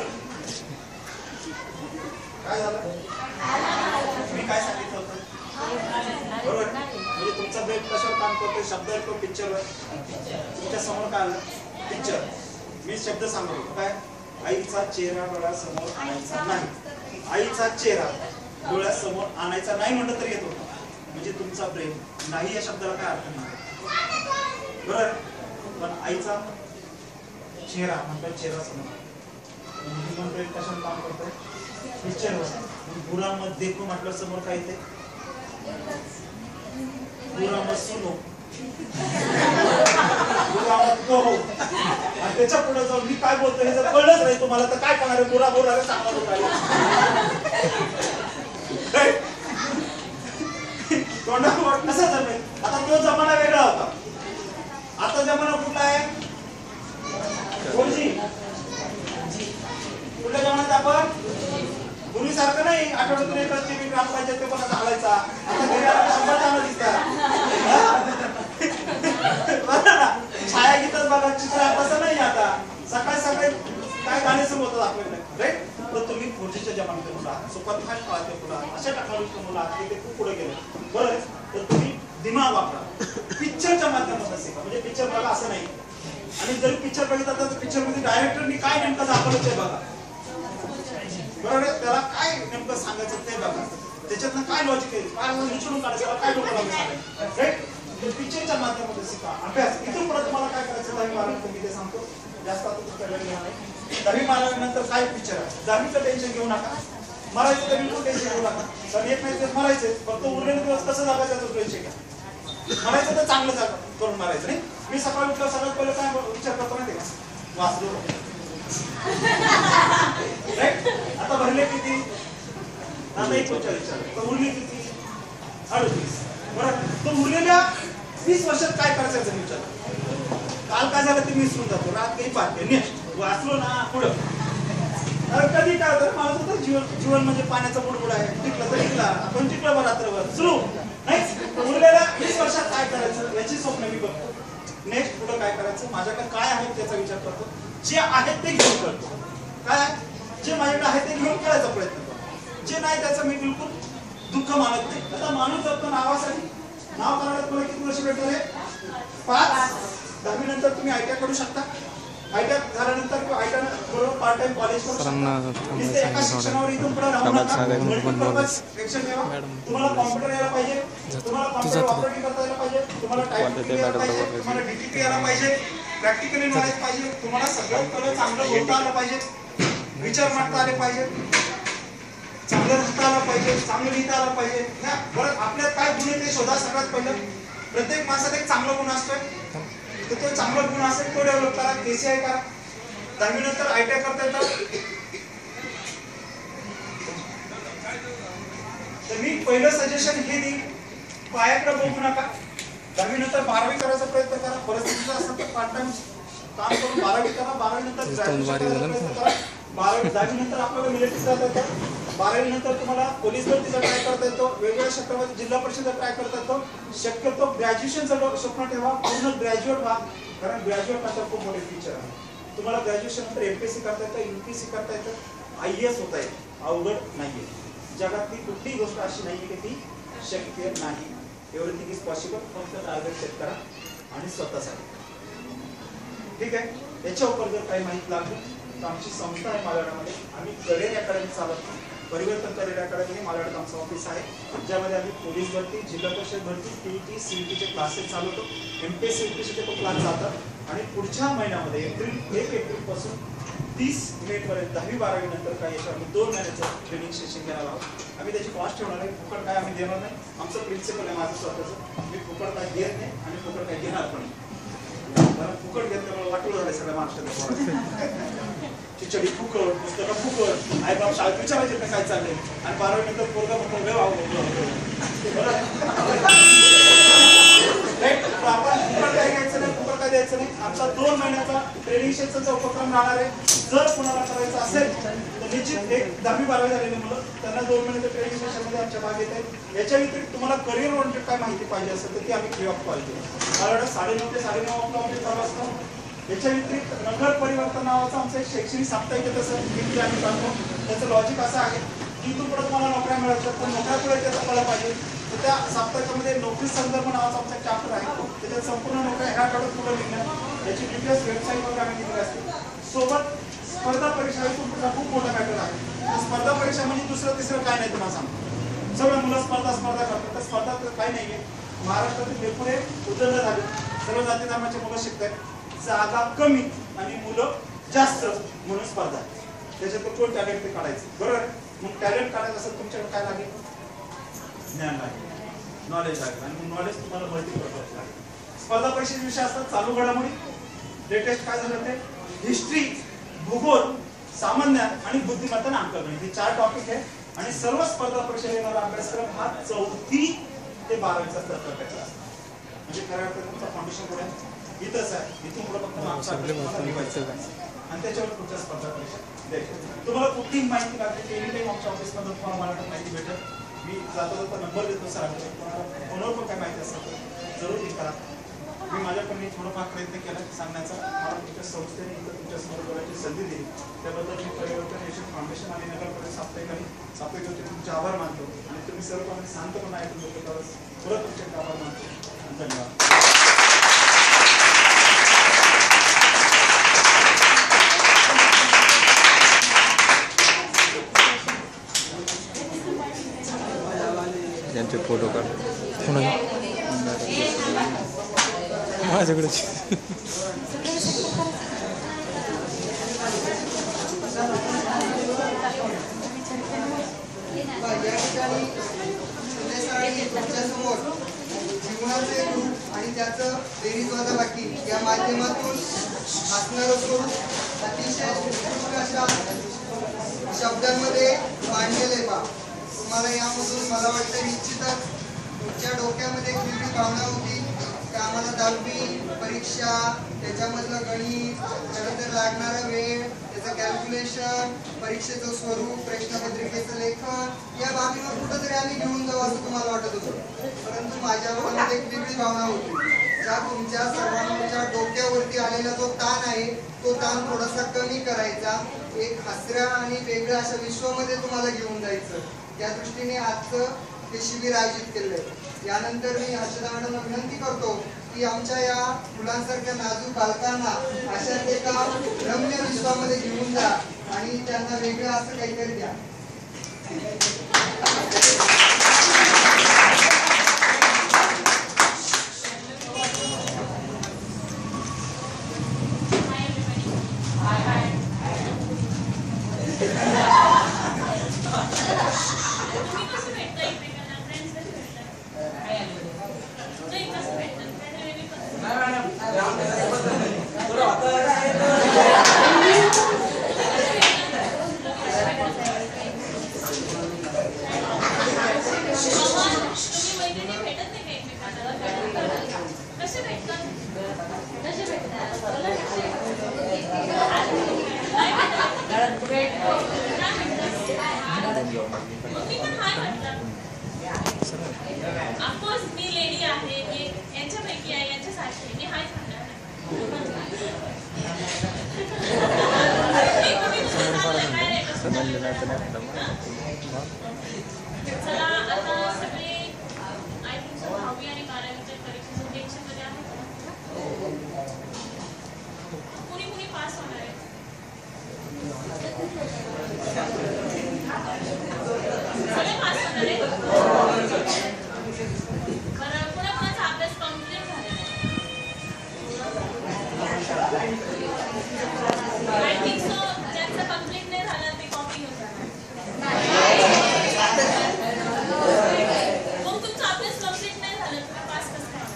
काय झालं. मी काय सांगितलं होतं बरोबर. म्हणजे तुमचा ब्रेन कशावर काम करतोय, शब्द येतो पिक्चरवर. तुमच्या समोर काय आलं पिक्चर. मी शब्द सांगतो काय, आईचा चेहरा डोळ्यासमोर आणायचा नाही. आईचा चेहरा डोळ्यासमोर आणायचा नाही म्हटलं तरी येत होतं. म्हणजे तुमचा ब्रेन नाही या शब्दाला काय अर्थ नाही बरोबर. पण आईचा चेहरा म्हणतात चेहरा समोर. ह्युमन ब्रेन कशावर काम करतोय पिक्चरवर. बुरा मत देखो म्हटलं समोर काय येते, बुरा मत सुनो, बुरा मत कहो. आणि त्याच्या पुढे जाऊन मी काय बोलतो हे जर कळलंच नाही तुम्हाला तर काय करणार आहे. बुरा बोला सांगणार तोंडावर कसं जमेल. आता तो जमाना वेगळा होता. आता जमाना कुठला आहे 4G. कुठल्या जमान्यात आपण पूर्वीसारखं नाही आठवड्यातून एकच टीव्ही ग्रामपंचायत ते पण घालायचा. आता गेल्याला 100 चॅनल दिसतात. छायागीतच बघा, चित्र तसं नाही. आता सकाळी सकाळी काय गाणे सुरू होतात आपल्याकडे राईट. तर तुम्ही 4Gच्या जमान्यात मुलं आहात, सुपरफास्ट काळातले मुलं आहात, अशा टेक्नॉलॉजीचे मुलं आहात ते खूप पुढे गेले बरोबर. तर तुम्ही दिमाग वापरा. पिक्चरच्या माध्यमातून शिका. म्हणजे पिक्चर बघा असं नाही. आणि जरी पिक्चर बघितला तर पिक्चर मध्ये डायरेक्टरनी काय नेमकं दाखवलं ते बघा बरोबर. त्याला काय नेमकं सांगायचं ते बघा. त्याच्यातनं काय लॉजिक आहे, काय विचारून काढायचं, काय डोकं लावायचं राईट. पिक्चरच्या माध्यमातून शिका. अभ्यास इथून परत मला काय करायचं 10वी-12वी मी ते सांगतो. जास्त आता तुमच्या वेळ घेणार नाही. 10वी-12वी नंतर काय पिक्चर आहे 10वीचं टेन्शन घेऊ नका. मरायचं तर बिलकुल टेन्शन घेऊ नका. कारण एक नाही दिवस मरायचे फक्त उरलेले दिवस कसं जागा त्याचं टेन्शन घ्या. मरायचं तर चांगलं जागा करून मारायचं नाही. मी सकाळी उठलं सगळ्यात पहिले काय विचार करतो माहिती का, वाचलो राईट. आता भरले किती, आता 39 तर उरले किती 38 बरोबर. तर उरलेल्या 20 वर्षात काय करायचं विचार. काल काय झालं ते मी विसरून जातो. रात काही पाहते नेक्स्ट वाचलो ना पुढं. कधी काय होतं मला तर जीवन म्हणजे पाण्याचा बुडबुड आहे. टिकलं तर टिकला, आपण टिकलं बरं रात्रभर सुरू नाही. उरलेल्या 20 वर्षात काय करायचं याची स्वप्न मी बघतो. नेक्स्ट पुढे काय करायचं, माझ्याकडे काय आहे त्याचा विचार करतो. जे आहेत ते घेऊन करतो. काय जे माझ्याकडे आहे ते घेऊन करायचा प्रयत्न करतो. जे नाही त्याचं मी बिलकुल दुःख मानत नाही. आता माणूस जगतो नावासाठी. नाव करायला तुम्हाला किती वर्ष भेटले 5. 10वी नंतर तुम्ही ITI करू शकता. ITI झाल्यानंतर ITI बरोबर पार्ट टाइम कॉलेज करू शकता. एका शिक्षणावर इथून पुढे राहू नका. मल्टीपर्पज शिक्षण घ्या. तुम्हाला कॉम्प्युटर यायला पाहिजे, तुम्हाला कॉम्प्युटर ऑपरेटिंग करता यायला पाहिजे, तुम्हाला टायपिंग यायला पाहिजे, तुम्हाला DTP यायला पाहिजे, प्रॅक्टिकली नॉलेज पाहिजे, तुम्हाला सगळं चांगलं बोलता आलं पाहिजे, विचार मांडता आले पाहिजे, चांगलं राहता आलं पाहिजे, चांगलं लिहिता आलं पाहिजे. बरं आपल्यात काय गुण आहे ते शोधा. सगळ्यात पहिलं प्रत्येक माणसात एक चांगला गुण असतोय. तर तो चांगला गुण असेल तो डेव्हलप करा. KCI करा. 10वी नंतर ITI करता येतं. तर मी पहिलं सजेशन हे देईन, पायाकडे बघू नका. 10वी नंतर 12वी करायचा प्रयत्न करा. परिस्थितीचा असेल तर पार्ट टाइम काम करून 12वी करा. 12वी नंतर ग्रॅज्युएशन करा. 10वी नंतर आपल्याला मिलिटरी जाता येतं. 12वी नंतर तुम्हाला पोलीस भरतीचा ट्राय करता येतो. वेगवेगळ्या क्षेत्रामध्ये जिल्हा परिषदेचा ट्राय करता येतो. शक्यतो ग्रॅज्युएशनचं स्वप्न ठेवा. पूर्ण ग्रॅज्युएट व्हा. कारण ग्रॅज्युएट नंतर खूप मोठे फ्युचर आहे. तुम्हाला ग्रॅज्युएशन नंतर MPSC करता येतं, UPSC करता येतं, IAS होता येतं. अवघड नाहीये. जगातली कुठलीही गोष्ट अशी नाहीये की ती शक्य नाही. Everything is possible. फक्त टार्गेट सेट करा आणि स्वतःसाठी. ठीक आहे. याच्या जर काही माहिती लागली तर आमची संस्था आहे मालाडमध्ये. आम्ही करिअर अकॅडमी चालवतो. परिवर्तन करिअर अकॅडमी मालाडत आमचं ऑफिस आहे. ज्यामध्ये आम्ही पोलीस भरती, जिल्हा परिषद भरती, TET, CETचे क्लासेस चालवतो. MPSC, UPSCचे पण क्लास जातात. आणि पुढच्या महिन्यामध्ये 1 एप्रिलपासून 30 मे पर्यंत 10वी-12वी नंतर काय याच्या आम्ही 2 महिन्याचं ट्रेनिंग सेशन घेणार आहोत. आम्ही त्याची कॉस्ट ठेवणार आहे. फुकट काय आम्ही देणार नाही. आमचं प्रिन्सिपल आहे माझं स्वतःचं. मी फुकट काय देत नाही आणि फुकट काय घेणार पण नाही. फुकट घेतल्यामुळे वाटलं झालं सगळ्या महाराष्ट्रात. खिचडी फुकट, पुस्तकं फुकट, आई बाप शाळेत विचारायचे काय चाललंय. आणि 12वी नंतर पोरगा म्हणतो वेळ आपण फुकट काय घ्यायचं नाही, फुकट काय द्यायचं नाही. आमचा 2 महिन्याचा ट्रेनिंग सेशनचा उपक्रम राहणार आहे. जर कुणाला करायचं असेल तर तर निश्चित एक 10वी-12वी झालेली मुलं त्यांना 2 महिन्याच्या ट्रेनिंग सेशनमध्ये आमच्या भाग येत आहेत. याच्या व्यतिरिक्त तुम्हाला करिअर ओरिएंटेड काय माहिती पाहिजे असेल तर ती आम्ही फ्री ऑफ कॉल देऊ. मला वाटतं 9:30 ते 9:30 वाजता आमचे चालू असतं. याच्या व्यतिरिक्त नगर परिवर्तन नावाचं आमचं एक शैक्षणिक साप्ताहिक येत असं किती आम्ही काढतो. त्याचं लॉजिक असं आहे की इथून पुढे तुम्हाला नोकऱ्या मिळतात तर नोकऱ्या पुढे त्याचा कळलं पाहिजे. तर त्या साप्ताहिकामध्ये नोकरी संदर्भ नावाचा आमचा चॅप्टर आहे. त्याच्यात संपूर्ण नोकऱ्या ह्या आठवड्यात पुढे निघणार याची डिटेल्स वेबसाईटवर आम्ही दिलेली असते. सोबत स्पर्धा परीक्षा तुमचा खूप मोठा मॅटर आहे. स्पर्धा परीक्षा म्हणजे दुसरं तिसरं काय नाही तुम्हाला सांगतो. सगळं मुलं स्पर्धा करतात तर स्पर्धा काही नाहीये. महाराष्ट्रातील भरपूर उद्योग झाले. सर्व जाती धर्माचे मुलं शिकतात. जागा कमी आणि मुलं जास्त म्हणून स्पर्धा. त्याच्यात कोण टॅलेंट ते काढायचं बरोबर आहे. मग टॅलेंट काढायचं असेल तुमच्याकडे काय लागेल? ज्ञान लागेल, नॉलेज लागेल आणि नॉलेज तुम्हाला मल्टीपर्पज लागेल. स्पर्धा परीक्षेचे विषय असतात चालू घडामोडी, लेटेस्ट काय झालं ते, हिस्ट्री, भूगोल, सामान्य आणि बुद्धिमत्ता आणि अंकगणित हे 4 टॉपिक आहे. आणि सर्व स्पर्धा परीक्षा येणारा अभ्यासक्रम हा 4थी ते 12वीचा तत्त्वाचा असतो. म्हणजे खऱ्या अर्थाने तुमचा फाउंडेशन पुढे इथंच आहे. इथून पुढे फक्त आणि त्याच्यावर तुमच्या स्पर्धा परीक्षा द्यायच्या. तुम्हाला कुठलीही माहिती लागते एनी टाइम आमच्या ऑफिसमध्ये तुम्हाला मला माहिती भेटेल. मी जाता नंबर देतो सर. फोनवर पण काय माहिती असेल तर जरूर हे करा. मी माझ्याकडे थोडाफार प्रयत्न केला सांगण्याचा. मला तुमच्या संस्थेने इथं तुमच्यासमोर बोलायची संधी दिली त्याबद्दल मी परिवर्तन नेशन फाउंडेशन आणि नगर परिषद साप्ताहिकाचे तुमचे आभार मानतो. आणि तुम्ही सर्वपणे शांतपणे ऐकून घेतलं त्यावेळेस पुढे तुमचे आभार मानतो. धन्यवाद. त्यांचे फोटो काढ माझ्याकडे या ठिकाणी तुमच्यासमोर जीवनाचे रूप आणि त्याचं बेरीज वजाबाकी या माध्यमातून असणारं स्वरूप अतिशय उत्कृष्ट अशा शब्दांमध्ये मांडलेलं आहे बा. तुम्हाला यामधून मला वाटतं निश्चितच तुमच्या डोक्यामध्ये एक वेगळी भावना होती की आम्हाला 10वी परीक्षा, त्याच्यामधलं गणित, त्यानंतर लागणारा वेळ, त्याचं कॅल्क्युलेशन, परीक्षेचं स्वरूप, प्रश्नपत्रिकेचं लेखन या बाबीवर कुठंतरी आम्ही घेऊन जाऊ असं तुम्हाला वाटत होतं. परंतु माझ्या मनामध्ये एक वेगळी भावना होती. ज्या तुमच्या सर्वांच्या डोक्यावरती आलेला जो ताण आहे तो ताण थोडासा कमी करायचा, एक हसऱ्या आणि वेगळ्या अशा विश्वामध्ये तुम्हाला घेऊन जायचं. त्या दृष्टीने आजचं हे शिबिर आयोजित केलंय. यानंतर मी हर्षदा मॅडमला विनंती करतो की आमच्या या मुलांसारख्या नाजूक बालकांना अशा एका रम्य विश्वामध्ये घेऊन जा आणि त्यांना वेगळं असं काहीतरी द्या. मी लेडी आहे, यांच्यापैकी आहे, यांच्यासारखी मी हाय म्हणणार चला आता सगळे आय थिंक 10वी आणि 12वीच्या परीक्षेच्या टेन्शनमध्ये आहे. कुणी पास होणार आहे? सगळे पास होणार आहे. बरं, कुणाचा अभ्यास कम्प्लीट झालेला आहे? आय थिंक सो ज्यांचा कम्प्लीट नाही झाला ते कॉपी घेऊन जाणार. मग तुमचा अभ्यास कम्प्लीट नाही झाला तुम्ही पास कसं करणार?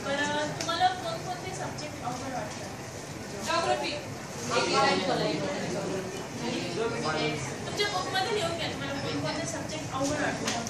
बरं, तुम्हाला कोणकोणते सब्जेक्ट अवघड वाटतात? जिओग्राफी तुमच्या बुकमध्ये लिहून घ्या. तुम्हाला कोणकोणते सब्जेक्ट अवघड वाटतात?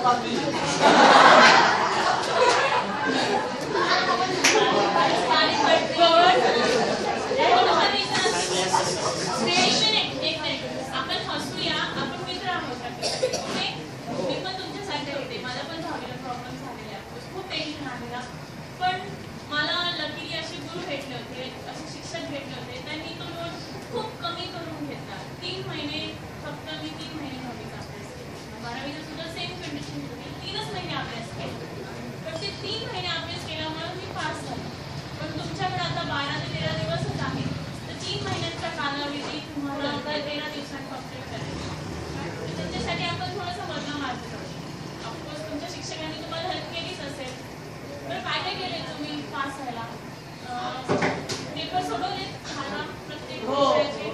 आपण हसूया, आपण मित्र आहोत. ओके, मी पण तुमच्यासाठी होते, मला पण दहावीला प्रॉब्लेम झालेला, खूप टेन्शन आलेला. पण मला लकीली असे गुरु भेटले होते, असे शिक्षक भेटले होते, त्यांनी तो लोड खूप कमी करून घेतला. 3 महिने फक्त मी 3 महिने दहावीचा अभ्यास केला. 12वीचा सुद्धा सेम कंडिशन होती, 3च महिने अभ्यास केला. पण ते 3 महिने अभ्यास केल्यामुळे मी पास झाले. पण तुमच्याकडे आता 12 ते 13 दिवसच आहे, तर 3 महिन्यांचा कालावधी तुम्हाला 13 दिवसात कंप्लीट करायचा. त्याच्यासाठी आपण थोडंसं वर्ण मारतो. ऑफकोर्स तुमच्या शिक्षकांनी तुम्हाला हेल्प केलीच असेल. तर काय काय केले तुम्ही पास व्हायला? पेपर सोडवले मला प्रत्येक विषयाचे?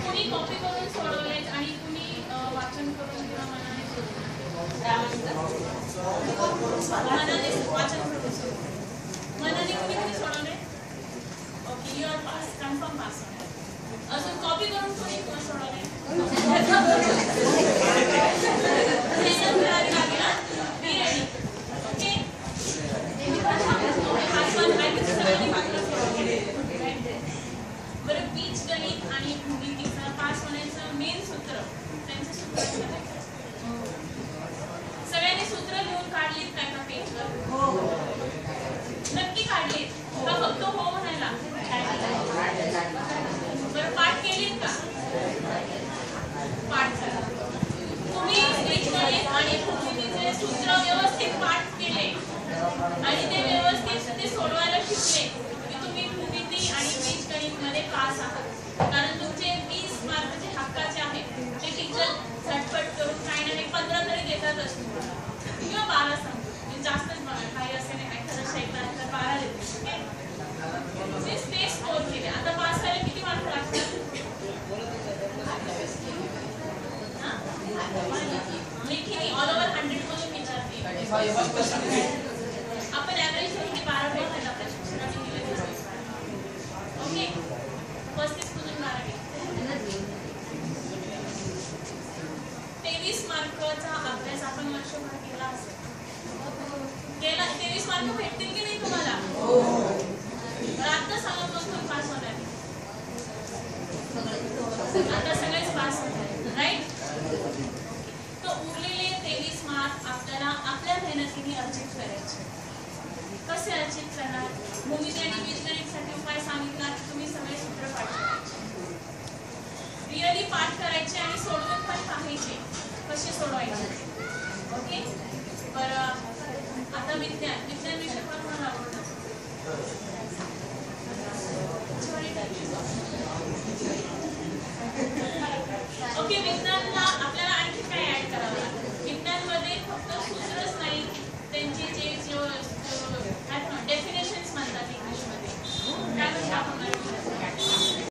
कुणी कॉपी करून सोडवलेत आणि कुणी वाचन करून किंवा मनाने वाचन करून सोडवले. मनाने कुणी सोडवले? Okay, you are pass, confirm pass. अजून कॉपी करून कोणी सोडवले? बरं, बीज गणित आणि भूमितीचा पास होण्याचं मेन सूत्र, त्यांचं सूत्र सगळ्यांनी सूत्र लिहून काढलीत काय का पेजवर? नक्की काढलीत का फक्त हो म्हणायला? बरं, पाठ केलीत का? पाठ करा. तुम्ही बीज गणित आणि भूमितीचे सूत्र व्यवस्थित पाठ केले आणि ते व्यवस्थित ते सोडवायला शिकले की तुम्ही भूमिती आणि बीज गणित मध्ये पास आहात. कारण तुमचे 20 मार्क जे हक्काचे आहेत ते टीचर झटपट करून काही ना काही 15 तरी देतातच तुम्हाला, किंवा 12 सांगतो, जास्तच बघा, काही असे नाही, एखादा शैतान तर 12 देते. ते स्कोर केले. आता पास व्हायला किती मार्क लागतात? लेखी ऑल ओव्हर 100 मधून विचारते. आपण ॲव्हरेज धरून 12 भेटतात आपल्या शिक्षणाची दिले. ओके, 35 मधून 12 भेटतात. 23 मार्कचा अभ्यास आपण वर्षभर केला असेल. केला 23 मार्क भेटतील की नाही तुम्हाला? आता सांगा कोण पास होणार? आता सगळेच पास होणार, राईट? तो उरलेले 23 मार्क आपल्याला आपल्या मेहनतीने अर्जित करायचे. कसे अर्जित करणार? भूमिती आणि बीजगणितसाठी उपाय सांगितला की तुम्ही सगळे सूत्र पाठ करायचे, रिअली पाठ करायचे आणि सोडवून पण पाहायचे कसे सोडवायचे. ओके, बरं, आता विज्ञान विषय